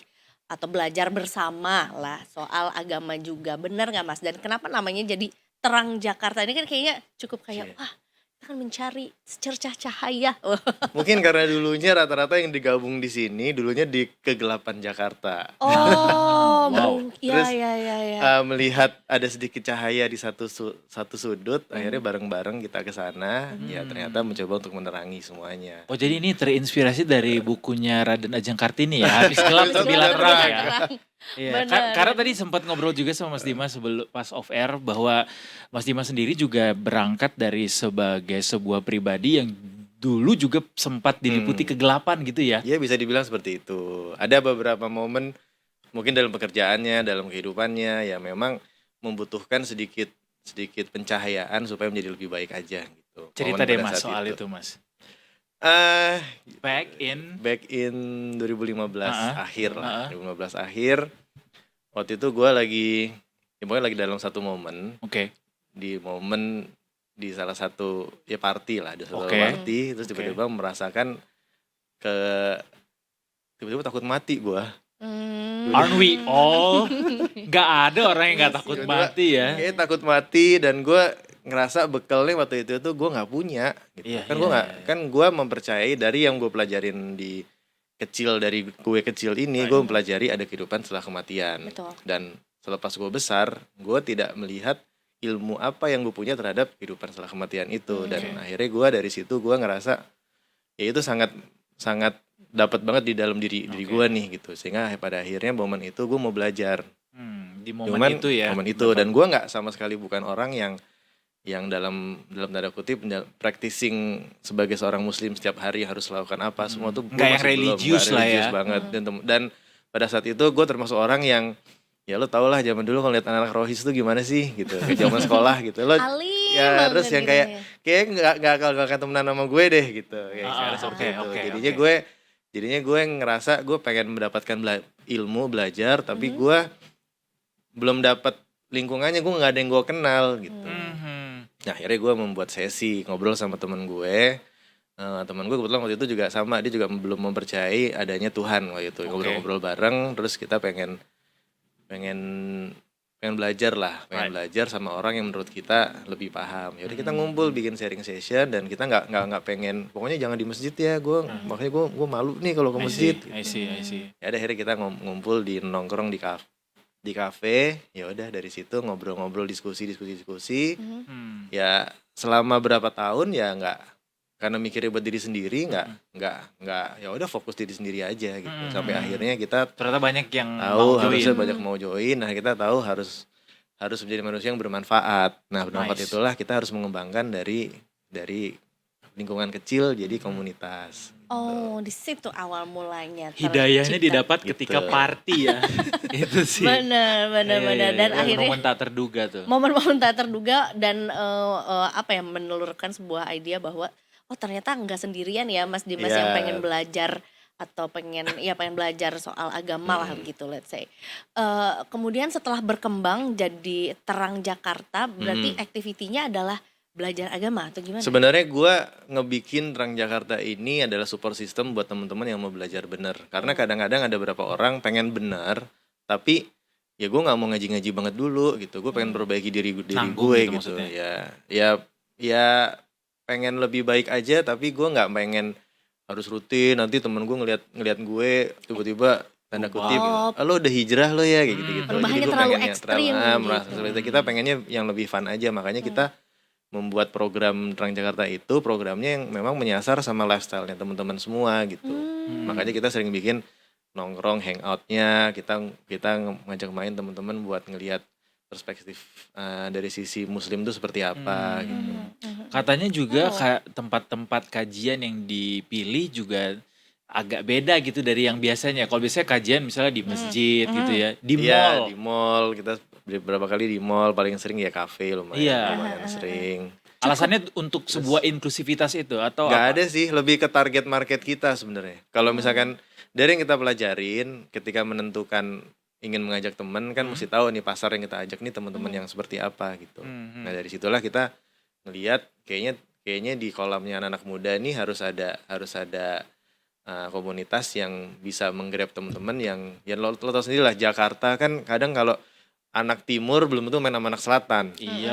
atau belajar bersama lah soal agama juga. Benar nggak Mas? Dan kenapa namanya jadi Terang Jakarta? Ini kan kayaknya cukup kayak wah, kita kan mencari secercah cahaya. Mungkin karena dulunya rata-rata yang digabung di sini dulunya di kegelapan Jakarta. Oh, Terus ya. melihat ada sedikit cahaya di satu sudut, akhirnya bareng-bareng kita ke sana. Ya ternyata mencoba untuk menerangi semuanya. Oh jadi ini terinspirasi dari bukunya Raden Ajeng Kartini ya, Habis Gelap Sembilan Terang ya. Iya, karena tadi sempat ngobrol juga sama Mas Dimas sebelum pas off air bahwa Mas Dimas sendiri juga berangkat dari sebagai sebuah pribadi yang dulu juga sempat diliputi kegelapan gitu ya. Ya bisa dibilang seperti itu. Ada beberapa momen mungkin dalam pekerjaannya, dalam kehidupannya ya memang membutuhkan sedikit pencahayaan supaya menjadi lebih baik aja gitu. Cerita Momen deh pada Mas saat soal itu. itu Mas. Back in 2015 akhir lah. 2015 akhir. Waktu itu gue pokoknya lagi dalam satu momen. Oke. Di momen di salah satu ya party lah, ada satu Oke. party, terus tiba-tiba merasakan tiba-tiba takut mati gue. Aren't we all? Gak ada orang yang gak takut mati ya. Kayaknya takut mati dan gue ngerasa bekalnya waktu itu tuh gue nggak punya. Gitu. Iya, Kan iya, gue nggak, iya. kan gue mempercayai dari yang gue pelajarin dari gue kecil ini, gue mempelajari ada kehidupan setelah kematian. Betul. Dan selepas gue besar, gue tidak melihat ilmu apa yang gue punya terhadap kehidupan setelah kematian itu. Dan akhirnya gue dari situ gue ngerasa ya itu sangat dapat banget di dalam diri gue nih gitu. Sehingga pada akhirnya momen itu gue mau belajar. Di momen itu ya. Momen itu, dan gue nggak sama sekali bukan orang yang dalam tanda kutip practicing sebagai seorang muslim setiap hari harus lakukan apa, semua tuh Nggak yang masih belum, religius nggak lah religius ya. banget. Dan pada saat itu gue termasuk orang yang ya lo tau lah zaman dulu kalau lihat anak rohis tuh gimana sih gitu, ke zaman sekolah gitu lo Alim ya banget terus yang gitu kayak nggak akan temenan sama gue deh gitu, kayak sekarang seperti itu. Jadinya gue ngerasa gue pengen mendapatkan ilmu belajar, tapi gue belum dapat lingkungannya, gue nggak ada yang gue kenal gitu. Nah akhirnya gue membuat sesi ngobrol sama teman gue. Teman gue kebetulan waktu itu juga sama, dia juga belum mempercayai adanya Tuhan waktu itu. Ngobrol-ngobrol bareng, terus kita pengen belajar lah, belajar sama orang yang menurut kita lebih paham. Yaudah kita ngumpul bikin sharing session, dan kita nggak pengen, pokoknya jangan di masjid ya, makanya gue malu nih kalau ke masjid. I see. Ya akhirnya kita ngumpul nongkrong di kafe. Ya udah dari situ ngobrol-ngobrol, diskusi. Ya selama berapa tahun ya karena mikirnya buat diri sendiri, nggak ya udah fokus diri sendiri aja gitu. Sampai akhirnya kita ternyata banyak yang tahu harusnya banyak mau join. Nah kita tahu harus menjadi manusia yang bermanfaat. Nah bermanfaat itulah kita harus mengembangkan dari lingkungan kecil jadi komunitas. Oh, di situ awal mulanya. Hidayahnya tercipta. didapat ketika party ya. Itu sih. Benar. Dan akhirnya momen tak terduga tuh. momen-momen tak terduga, dan menelurkan sebuah idea bahwa ternyata nggak sendirian ya Mas Dimas yang pengen belajar atau pengen belajar soal agama lah gitu, let's say. Kemudian setelah berkembang jadi Terang Jakarta, berarti aktivitinya adalah belajar agama atau gimana? Sebenarnya gue ngebikin Terang Jakarta ini adalah support system buat teman-teman yang mau belajar benar. Karena kadang-kadang ada beberapa orang pengen benar, tapi ya gue nggak mau ngaji-ngaji banget dulu gitu. Gue pengen perbaiki diri gue gitu. Ya pengen lebih baik aja, tapi gue nggak pengen harus rutin. Nanti temen gue ngeliat gue tiba-tiba tanda kutip, lo udah hijrah lo ya kayak gitu-gitu. Perubahannya Jadi gue terlalu pengen ekstrim merasa gitu. seperti itu. Kita pengennya yang lebih fun aja, makanya kita membuat program Terang Jakarta itu programnya yang memang menyasar sama lifestyle-nya teman-teman semua gitu. Makanya kita sering bikin nongkrong, hangout-nya, kita ngajak main teman-teman buat ngelihat perspektif dari sisi muslim itu seperti apa gitu. Katanya juga tempat-tempat kajian yang dipilih juga agak beda gitu dari yang biasanya. Kalau biasanya kajian misalnya di masjid gitu ya, di mall. Iya, di mall. Kita beberapa kali di mall, paling sering ya kafe lumayan sering. Alasannya untuk sebuah inklusivitas itu atau Gak ada sih, lebih ke target market kita sebenarnya. Kalau misalkan dari yang kita pelajarin ketika menentukan ingin mengajak teman kan mesti tahu nih pasar yang kita ajak nih teman-teman yang seperti apa gitu. Nah dari situlah kita ngelihat kayaknya di kolamnya anak-anak muda ini harus ada komunitas yang bisa menggrab teman-teman yang ya lo tahu sendiri lah, Jakarta kan kadang kalau anak timur belum tentu main sama anak selatan. Iya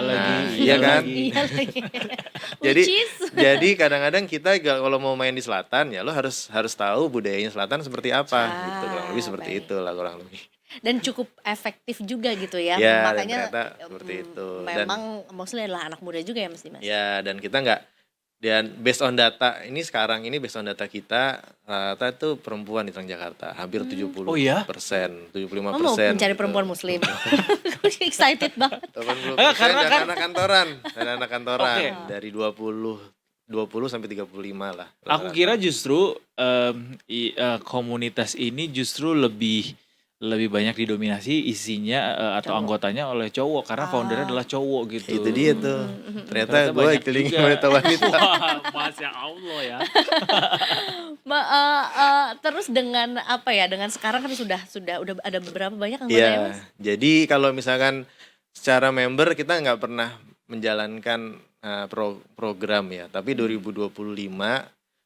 Iya kan? Iya lagi. Jadi kadang-kadang kita kalau mau main di selatan ya lo harus tahu budayanya selatan seperti apa gitu, kurang lebih seperti itu lah kurang lebih. Dan cukup efektif juga gitu ya. Ya, Makanya ternyata seperti itu. memang maksudnya adalah anak muda juga ya Mas Dimas. Ya, dan kita dan based on data ini sekarang ini based on data kita rata itu perempuan di Terang Jakarta hampir 70%, 75%. Mau mencari perempuan muslim. Excited banget. 80% karena anak kantoran, dari 20 20 sampai 35 lah. Aku kira justru komunitas ini justru lebih banyak didominasi isinya atau Cowok. anggotanya oleh cowok karena foundernya adalah cowok gitu. Itu dia tuh. Ternyata gue banyak keliling juga. wanita wanita. Wah, Masya Allah ya. Terus dengan apa ya? Dengan sekarang kan sudah udah ada beberapa banyak anggota ya, Iya, Mas? jadi kalau misalkan secara member kita nggak pernah menjalankan program ya, tapi 2025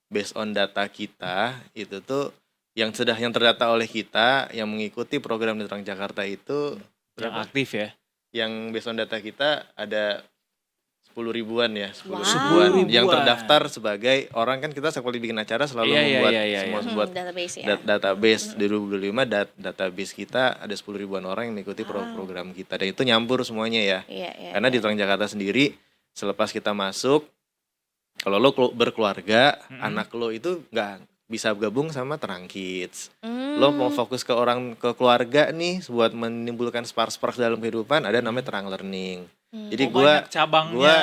based on data kita itu tuh yang terdata oleh kita yang mengikuti program di Transjakarta itu Yang aktif ya. yang based on data kita ada 10 ribuan ya, 10 Wow. ribuan 10 yang ribuan. terdaftar sebagai orang, kan kita sekali bikin acara selalu Iya, membuat iya, semua buat Database ya. database. Di 2025 database kita ada 10 ribuan orang yang mengikuti program kita, dan itu nyampur semuanya ya. Iya, iya. Karena di Transjakarta sendiri selepas kita masuk, kalau lo berkeluarga, anak lo itu nggak bisa gabung sama Terang Kids. Lo mau fokus ke keluarga nih buat menimbulkan spark dalam kehidupan, ada namanya Terang Learning. Jadi banyak cabangnya.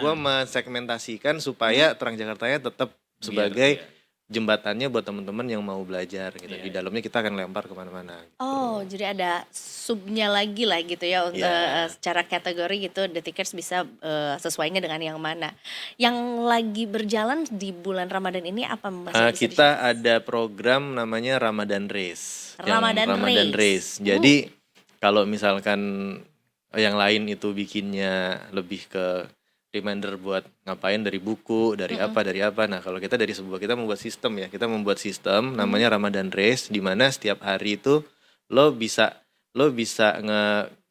gua mensegmentasikan supaya Terang Jakartanya tetap sebagai jembatannya buat teman-teman yang mau belajar gitu. Di dalamnya kita akan lempar kemana-mana. Oh, jadi ada subnya lagi lah gitu ya untuk Iya. secara kategori gitu, The Tickers bisa sesuainya dengan yang mana. Yang lagi berjalan di bulan Ramadan ini apa, Mas? Yang bisa Kita ada program namanya Ramadan Race. Ramadan Race. Jadi kalau misalkan yang lain itu bikinnya lebih ke reminder buat ngapain dari buku, dari apa. Nah, kalau kita kita membuat sistem ya. Kita membuat sistem namanya Ramadan Race, di mana setiap hari itu lo bisa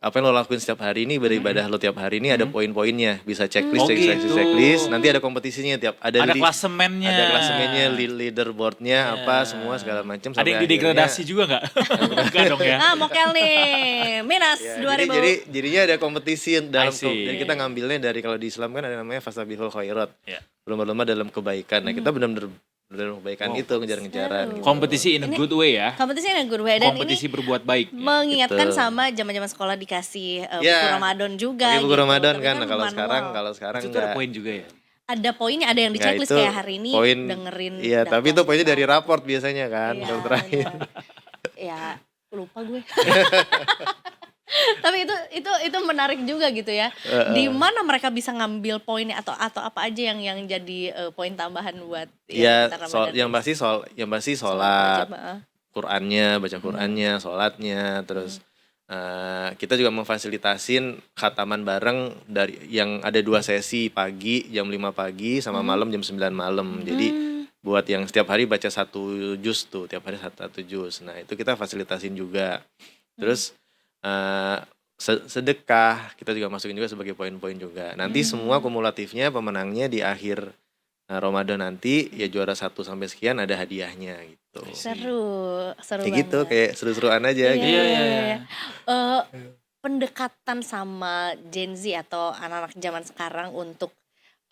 apa yang lo lakuin setiap hari ini, beribadah lo tiap hari ini ada poin-poinnya, bisa checklist, Oh, gitu. checklist. Nanti ada kompetisinya Ada klasemennya. ada klasemennya, leaderboardnya, apa semua segala macam. Ada yang didegradasi juga nggak? Enggak dong ya. Mokel nih, minus Ya, 2000. jadi jadinya ada kompetisi dalam I see. jadi kita ngambilnya dari, kalau di Islam kan ada namanya fastabihul khairat. Ya. Lomba-lomba dalam kebaikan. Nah, kita benar-benar dalam kebaikan itu ngejar-ngejaran. gitu. Kompetisi in a good way ya. Kompetisi yang good way, dan Kompetisi berbuat baik. ini mengingatkan Betul. sama zaman-zaman sekolah dikasih buku Ya, Ramadan juga. Pakai buku gitu. Ramadan Tapi kan. Nah, kalau manual. sekarang Itu tuh ada enggak. poin juga ya. Ada poinnya, ada yang di Nggak, checklist itu kayak hari ini poin- dengerin. Iya, tapi itu poinnya dari raport biasanya kan, Iya, yang terakhir. Ya, lupa gue. Tapi itu menarik juga gitu ya. Di mana mereka bisa ngambil poinnya atau apa aja yang jadi poin tambahan buat Iya, kita Ramadan yang Race. pasti Sholat sholat, wajib, Qur'annya, baca Qur'annya, sholatnya, terus kita juga memfasilitasin khataman bareng dari yang ada 2 sesi, pagi jam 5 pagi sama malam jam 9 malam. Jadi buat yang setiap hari baca 1 juz tuh, tiap hari 1 juz. Nah, itu kita fasilitasin juga. Terus sedekah kita juga masukin juga sebagai poin-poin juga. Nanti semua kumulatifnya pemenangnya di akhir Ramadan nanti ya juara 1 sampai sekian ada hadiahnya gitu. Seru Kayak banget. gitu, kayak seru-seruan aja gitu. Iya. Pendekatan sama Gen Z atau anak-anak zaman sekarang untuk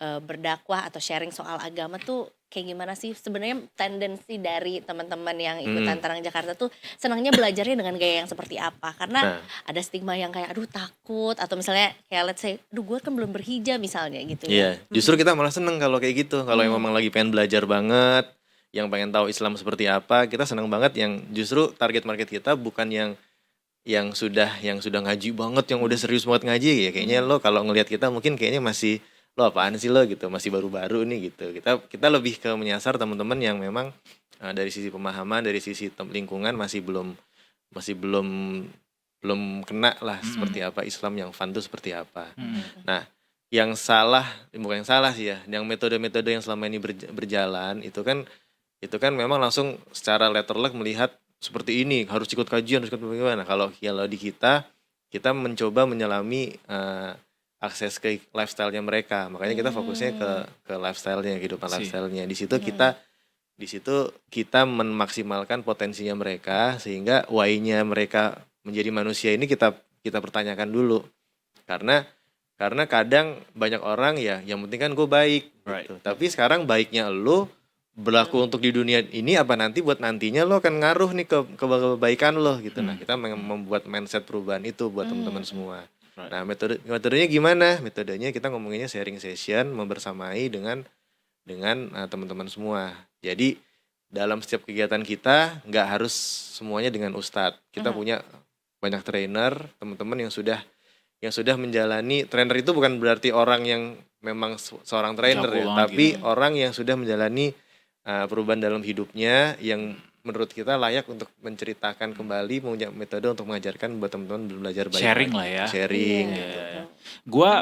berdakwah atau sharing soal agama tuh kayak gimana sih? Sebenarnya tendensi dari teman-teman yang ikutan Terang Jakarta tuh senangnya belajarnya dengan gaya yang seperti apa? Karena Nah, ada stigma yang kayak aduh takut, atau misalnya kayak let's say aduh gue kan belum berhijab misalnya gitu iya, ya. justru kita malah seneng kalau kayak gitu. Kalau yang memang lagi pengen belajar banget, yang pengen tahu Islam seperti apa, kita seneng banget. Yang justru target market kita bukan yang sudah ngaji banget, yang udah serius banget ngaji ya. Kayaknya lo kalau ngelihat kita mungkin kayaknya masih, lo apaan sih lo gitu, masih baru-baru nih gitu. Kita lebih ke menyasar teman-teman yang memang dari sisi pemahaman, dari sisi lingkungan masih belum kena lah seperti apa Islam yang fun tuh seperti apa. Nah, yang salah, bukan yang salah sih ya, yang metode-metode yang selama ini berjalan itu kan memang langsung secara letter luck melihat seperti ini, harus ikut kajian, harus ikut bagaimana. Kalau di kita mencoba menyelami akses ke lifestyle-nya mereka. Makanya kita fokusnya ke lifestyle-nya, kehidupan lifestyle-nya. Di situ kita memaksimalkan potensinya mereka, sehingga why-nya mereka menjadi manusia ini kita pertanyakan dulu. Karena kadang banyak orang ya, yang penting kan gue baik gitu. Tapi sekarang baiknya lo berlaku untuk di dunia ini apa nanti buat nantinya lo akan ngaruh nih ke kebaikan lo gitu. Nah, kita membuat mindset perubahan itu buat teman-teman semua. Nah, metodenya gimana? Metodenya kita ngomonginnya sharing session, membersamai dengan dengan teman-teman semua. Jadi dalam setiap kegiatan kita nggak harus semuanya dengan ustadz. Kita punya banyak trainer, teman-teman yang sudah menjalani. Trainer itu bukan berarti orang yang memang seorang trainer Jago ya, banget tapi gitu. orang yang sudah menjalani perubahan dalam hidupnya yang menurut kita layak untuk menceritakan kembali, punya metode untuk mengajarkan buat teman-teman belajar baik. Sharing lah ya. Sharing. Iya, gitu. betul. Gua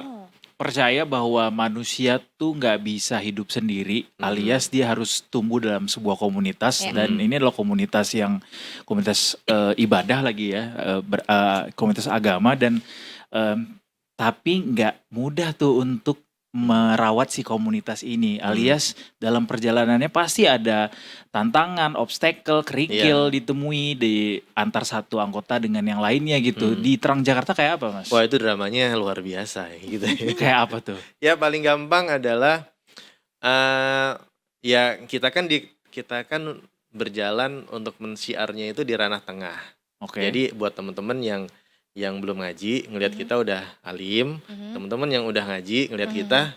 percaya bahwa manusia tuh nggak bisa hidup sendiri, alias dia harus tumbuh dalam sebuah komunitas, dan ini adalah komunitas ibadah lagi ya, komunitas agama, dan tapi nggak mudah tuh untuk merawat si komunitas ini, alias dalam perjalanannya pasti ada tantangan, obstacle, kerikil ditemui di antar satu anggota dengan yang lainnya gitu. Di Terang Jakarta kayak apa, Mas? Wah, itu dramanya luar biasa gitu ya. Kayak apa tuh? Ya paling gampang adalah ya kita kan berjalan untuk mensiarnya itu di ranah tengah. Oke. Jadi buat teman-teman yang belum ngaji ngelihat kita udah alim, teman-teman yang udah ngaji ngelihat kita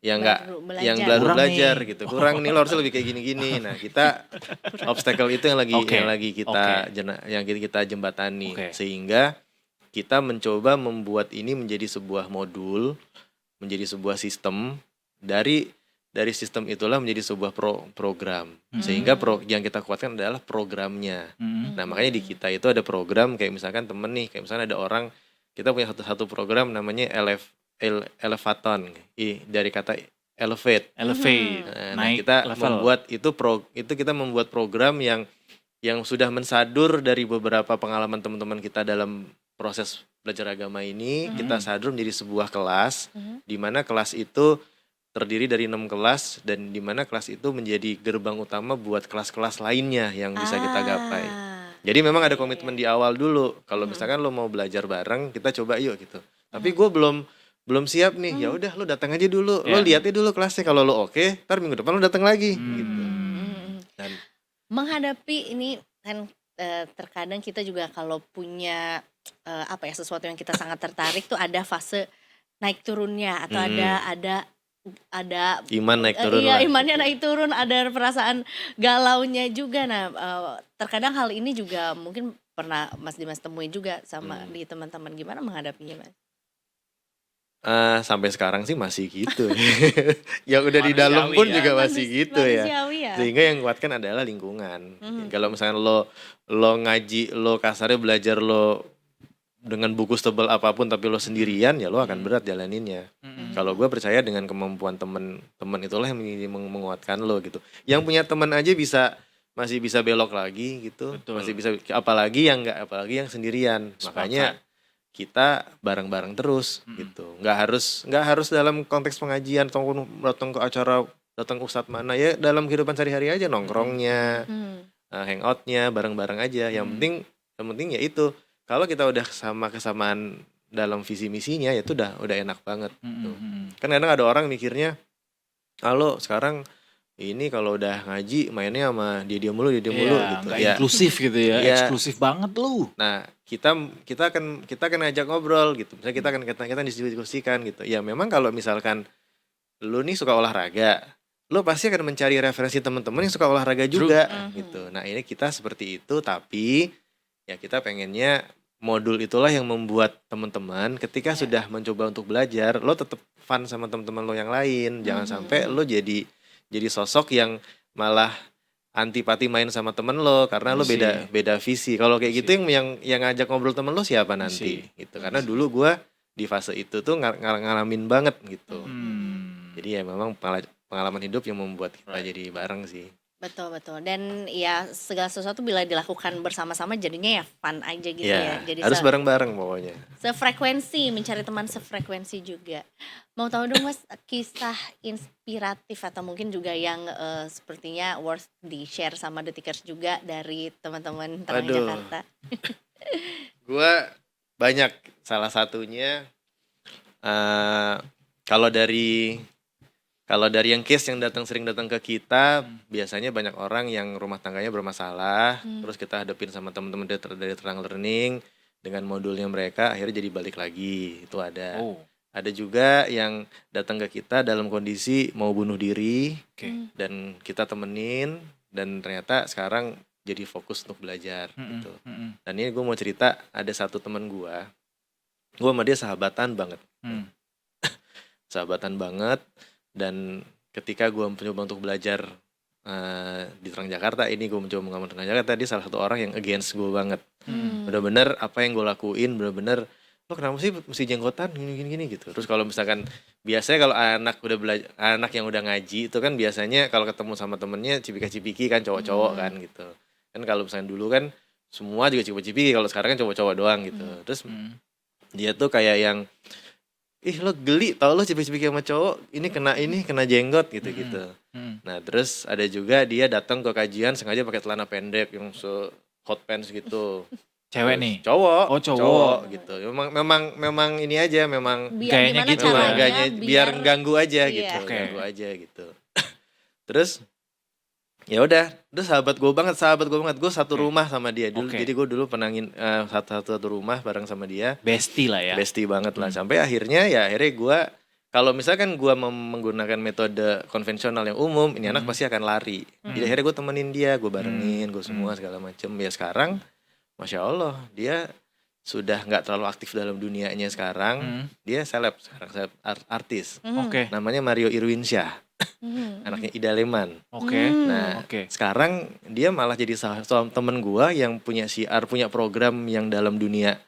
yang baru Kurang belajar nih. gitu. Kurang nih, lo harusnya lebih kayak gini-gini. Nah, kita obstacle itu yang lagi kita jembatani, sehingga kita mencoba membuat ini menjadi sebuah modul, menjadi sebuah sistem. Dari sistem itulah menjadi sebuah program, sehingga yang kita kuatkan adalah programnya. Nah, makanya di kita itu ada program kayak misalkan temen nih, kayak misalnya ada orang, kita punya satu program namanya Elevaton, dari kata elevate. Nah, Naik kita level. membuat kita membuat program yang sudah mensadur dari beberapa pengalaman teman-teman kita dalam proses belajar agama ini. Kita sadur menjadi sebuah kelas, di mana kelas itu terdiri dari 6 kelas, dan di mana kelas itu menjadi gerbang utama buat kelas-kelas lainnya yang bisa kita gapai. Jadi memang ada komitmen di awal dulu. Kalau misalkan lo mau belajar bareng, kita coba yuk gitu. Tapi gue belum siap nih. Ya udah, lo datang aja dulu. Lo lihat aja dulu kelasnya. Kalau lo oke, ntar minggu depan lo datang lagi gitu. Dan Menghadapi ini kan terkadang kita juga kalau punya sesuatu yang kita sangat tertarik tuh ada fase naik turunnya, atau ada iman naik turun iya, lah. imannya naik turun, ada perasaan galaunya juga. Nah, terkadang hal ini juga mungkin pernah Mas Dimas temuin juga sama di teman-teman. Gimana menghadapinya, Mas? Sampai sekarang sih masih gitu. Yang udah di dalam pun juga masih gitu ya. Manusiawi ya. Sehingga yang kuatkan adalah lingkungan. Kalau misalnya lo ngaji, lo kasarnya belajar lo dengan buku setebal apapun tapi lo sendirian, ya lo akan berat jalaninnya. Kalau gue percaya dengan kemampuan teman itulah yang menguatkan lo gitu. Yang punya teman aja masih bisa belok lagi gitu. Betul. Masih bisa, apalagi yang sendirian. Makanya kita bareng-bareng terus gitu. Nggak harus dalam konteks pengajian atau datang ke acara, datang ustadz mana, ya dalam kehidupan sehari-hari aja, nongkrongnya, hangoutnya bareng-bareng aja. Yang penting ya itu. Kalau kita udah kesamaan dalam visi misinya, ya itu udah enak banget. Gitu. Kan kadang ada orang mikirnya, lo sekarang ini kalau udah ngaji mainnya sama dia mulu gitu. Gak inklusif gitu ya, eksklusif banget lu. Nah, kita akan ngajak ngobrol gitu. Misalnya kita diskusikan gitu. Ya memang kalau misalkan lu nih suka olahraga, lu pasti akan mencari referensi teman-teman yang suka olahraga juga gitu. Nah, ini kita seperti itu, tapi ya kita pengennya modul itulah yang membuat teman-teman ketika sudah mencoba untuk belajar, lo tetap fun sama teman-teman lo yang lain. Jangan sampai lo jadi sosok yang malah antipati main sama temen lo karena lo beda visi. Kalau kayak gitu yang ngajak ngobrol temen lo siapa nanti gitu. Karena dulu gue di fase itu tuh ngalamin banget gitu. Jadi ya memang pengalaman hidup yang membuat kita jadi bareng sih. Betul. Dan ya segala sesuatu bila dilakukan bersama-sama jadinya ya fun aja gitu ya. Jadi harus bareng-bareng pokoknya. Sefrekuensi, mencari teman sefrekuensi juga. Mau tahu dong Mas, kisah inspiratif atau mungkin juga yang sepertinya worth di-share sama Detikers juga dari teman-teman Terang Jakarta. Gue banyak, salah satunya kalau dari yang case yang sering datang ke kita, biasanya banyak orang yang rumah tangganya bermasalah, terus kita hadapin sama teman-teman dari Terang Learning dengan modulnya mereka, akhirnya jadi balik lagi, itu ada. Ada juga yang datang ke kita dalam kondisi mau bunuh diri, Oke. dan kita temenin, dan ternyata sekarang jadi fokus untuk belajar gitu. Dan ini gue mau cerita, ada satu teman gue sama dia sahabatan banget, sahabatan banget. Dan ketika gue mencoba untuk belajar di Transjakarta ini, gue mencoba mengamalkan Transjakarta, dia salah satu orang yang against gue banget. Bener-bener apa yang gue lakuin, bener-bener lo kenapa sih mesti jenggotan gini gitu. Terus kalau misalkan biasanya kalau anak udah belajar, anak yang udah ngaji itu kan biasanya kalau ketemu sama temennya cipika-cipiki kan, cowok-cowok kan gitu. Kan kalau misalnya dulu kan semua juga cipika-cipiki, kalau sekarang kan cowok-cowok doang gitu. Terus dia tuh kayak yang, ih lo geli tau lo cipika-cipiki sama cowok, ini kena jenggot gitu-gitu. Nah terus ada juga dia datang ke kajian sengaja pakai celana pendek yang hot pants gitu. Cewek Terus nih? Cowok. Oh, cowok. Gitu. Memang ini aja, memang Biar Gayanya gimana gitu caranya, lah. gayanya biar ganggu aja Iya. gitu, Oke. ganggu aja gitu. Terus ya udah, terus sahabat gue banget, gue satu rumah sama dia dulu. Oke. Jadi gue dulu penangin satu rumah bareng sama dia. Bestie lah ya. Bestie banget lah. Sampai akhirnya gue, kalau misalkan gue menggunakan metode konvensional yang umum, ini anak pasti akan lari. Jadi akhirnya gue temenin dia, gue barengin, gue semua segala macem. Ya sekarang, Masya Allah, dia sudah nggak terlalu aktif dalam dunianya sekarang. Dia seleb sekarang, artis. Oke. Namanya Mario Irwinsyah, anaknya Ida Leman. Oke. Nah, Oke. sekarang dia malah jadi salah satu temen gua yang punya siar, punya program yang dalam dunia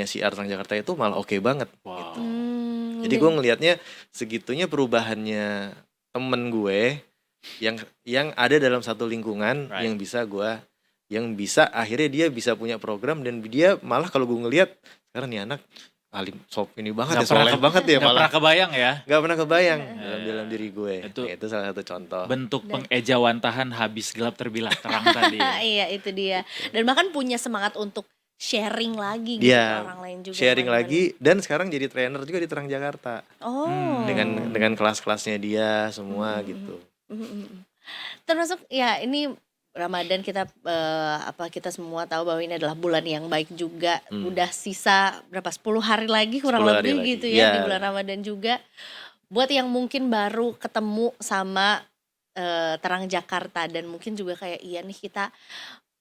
siar Transjakarta itu malah oke banget. Wow. Gitu. Jadi gue ngelihatnya segitunya perubahannya temen gue yang ada dalam satu lingkungan, Right. yang bisa akhirnya dia bisa punya program, dan dia malah kalau gue ngelihat sekarang nih anak alim sop ini banget Nggak ya, soleh pernah- banget ya, Nggak malah pernah kebayang ya. nggak pernah kebayang dalam diri gue. Itu- Itu salah satu contoh. Bentuk pengejawantahan habis gelap terbilang terang tadi. Iya itu dia. Dan bahkan punya semangat untuk sharing lagi gitu ke Iya, orang lain juga. sharing teman-teman. lagi, dan sekarang jadi trainer juga di Transjakarta Oh. dengan kelas-kelasnya dia semua gitu. Termasuk ya ini Ramadan kita kita semua tahu bahwa ini adalah bulan yang baik juga. Udah sisa berapa 10 hari lagi kurang 10 hari lebih lagi. gitu ya Ya. di bulan Ramadan juga. Buat yang mungkin baru ketemu sama Terang Jakarta dan mungkin juga kayak iya nih kita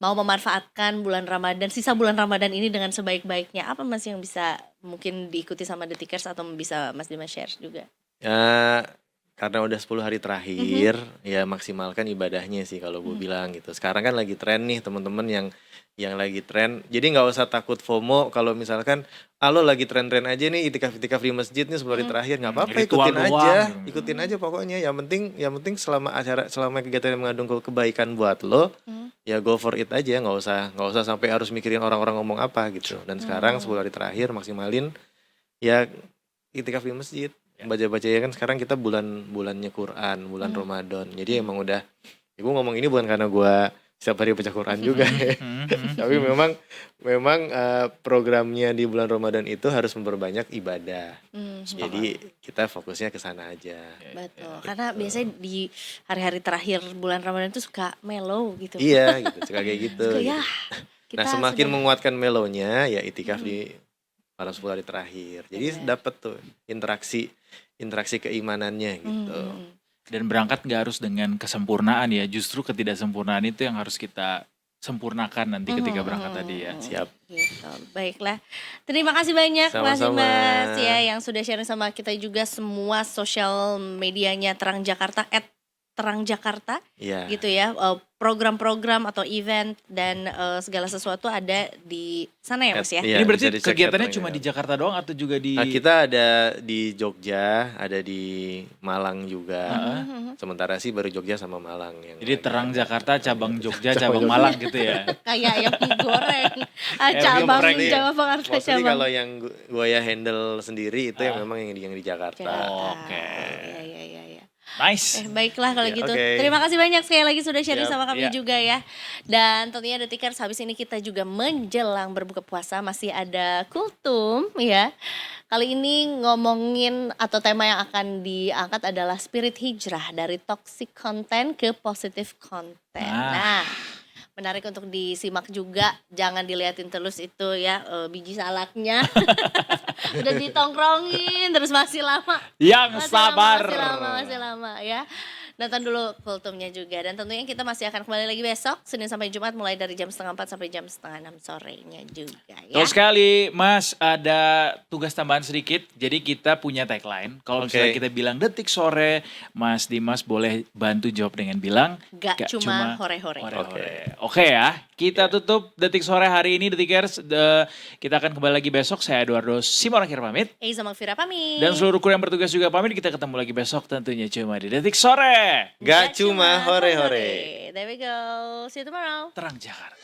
mau memanfaatkan bulan Ramadan, sisa bulan Ramadan ini dengan sebaik-baiknya. Apa Mas yang bisa mungkin diikuti sama Detikers atau bisa Mas Dimas share juga? Ya, karena udah 10 hari terakhir, ya maksimalkan ibadahnya sih kalau gue bilang gitu. Sekarang kan lagi tren nih teman-teman yang lagi tren. Jadi nggak usah takut FOMO kalau misalkan lo lagi tren-tren aja nih itikaf di masjid nih 10 hari terakhir, nggak apa-apa, Ritual ikutin aja pokoknya. Yang penting selama kegiatan yang mengandung kebaikan buat lo, ya go for it aja, nggak usah sampai harus mikirin orang-orang ngomong apa gitu. Dan sekarang 10 hari terakhir maksimalin ya itikaf di masjid. Baca-baca ya kan sekarang kita bulannya Quran, bulan Ramadan. Jadi emang udah, ya gue ngomong ini bukan karena gue setiap hari baca Quran juga ya. Tapi memang programnya di bulan Ramadan itu harus memperbanyak ibadah. Jadi kita fokusnya ke sana aja. Betul. Karena biasanya di hari-hari terakhir bulan Ramadan itu suka mellow gitu. Iya gitu, suka kayak gitu. Suka, ya, Nah kita semakin sudah- menguatkan melonya ya itikaf di malam 10 hari terakhir. Jadi dapat tuh interaksi keimanannya gitu. Dan berangkat nggak harus dengan kesempurnaan ya, justru ketidaksempurnaan itu yang harus kita sempurnakan nanti ketika berangkat tadi ya. Siap. Gitu. Baiklah. Terima kasih banyak Mas Sama-sama. Dimas ya yang sudah sharing sama kita juga semua sosial medianya Terang Jakarta @Terang Jakarta Iya. gitu ya. Program-program atau event dan segala sesuatu ada di sana ya Mas ya. Iya, Ini berarti bisa dicek kegiatannya ya, cuma Terang di Jakarta doang atau juga di Nah, kita ada di Jogja, ada di Malang juga. Sementara sih baru Jogja sama Malang yang. Jadi Terang Jakarta, cabang Jogja, cabang Malang gitu ya. Kayak ayam goreng. Ayam Cabang geprek nih. Jawa Jakarta Mostly cabang. kalau yang gue ya handle sendiri itu yang memang yang di Jakarta. Jakarta. Oke. Iya, iya, iya. Nice. Baiklah kalau Ya, gitu. oke. Terima kasih banyak sekali lagi sudah sharing Siap, sama kami ya. juga ya. Dan tentunya Detikers habis ini kita juga menjelang berbuka puasa masih ada kultum ya. Kali ini ngomongin atau tema yang akan diangkat adalah spirit hijrah dari toxic content ke positive content. Nah, menarik untuk disimak juga. Jangan diliatin terus itu ya biji salaknya. Udah ditongkrongin terus masih lama. Yang sabar. Masih lama ya. Nonton dulu Kultumnya juga. Dan tentunya kita masih akan kembali lagi besok Senin sampai Jumat mulai dari jam 5:30 sampai jam 5:30 sorenya juga ya. Terus sekali Mas, ada tugas tambahan sedikit. Jadi kita punya tagline. Kalau misalnya kita bilang detik sore, Mas Dimas boleh bantu jawab dengan bilang Gak cuma hore-hore. Oke ya. Kita tutup detik sore hari ini Detikers. Kita akan kembali lagi besok. Saya Eduardo Simorangkir pamit. Eiza Magfira pamit. Dan seluruh kru yang bertugas juga pamit. Kita ketemu lagi besok tentunya cuma di Detik Sore. Gak cuma hore-hore. There we go. See you tomorrow. Terang Jakarta.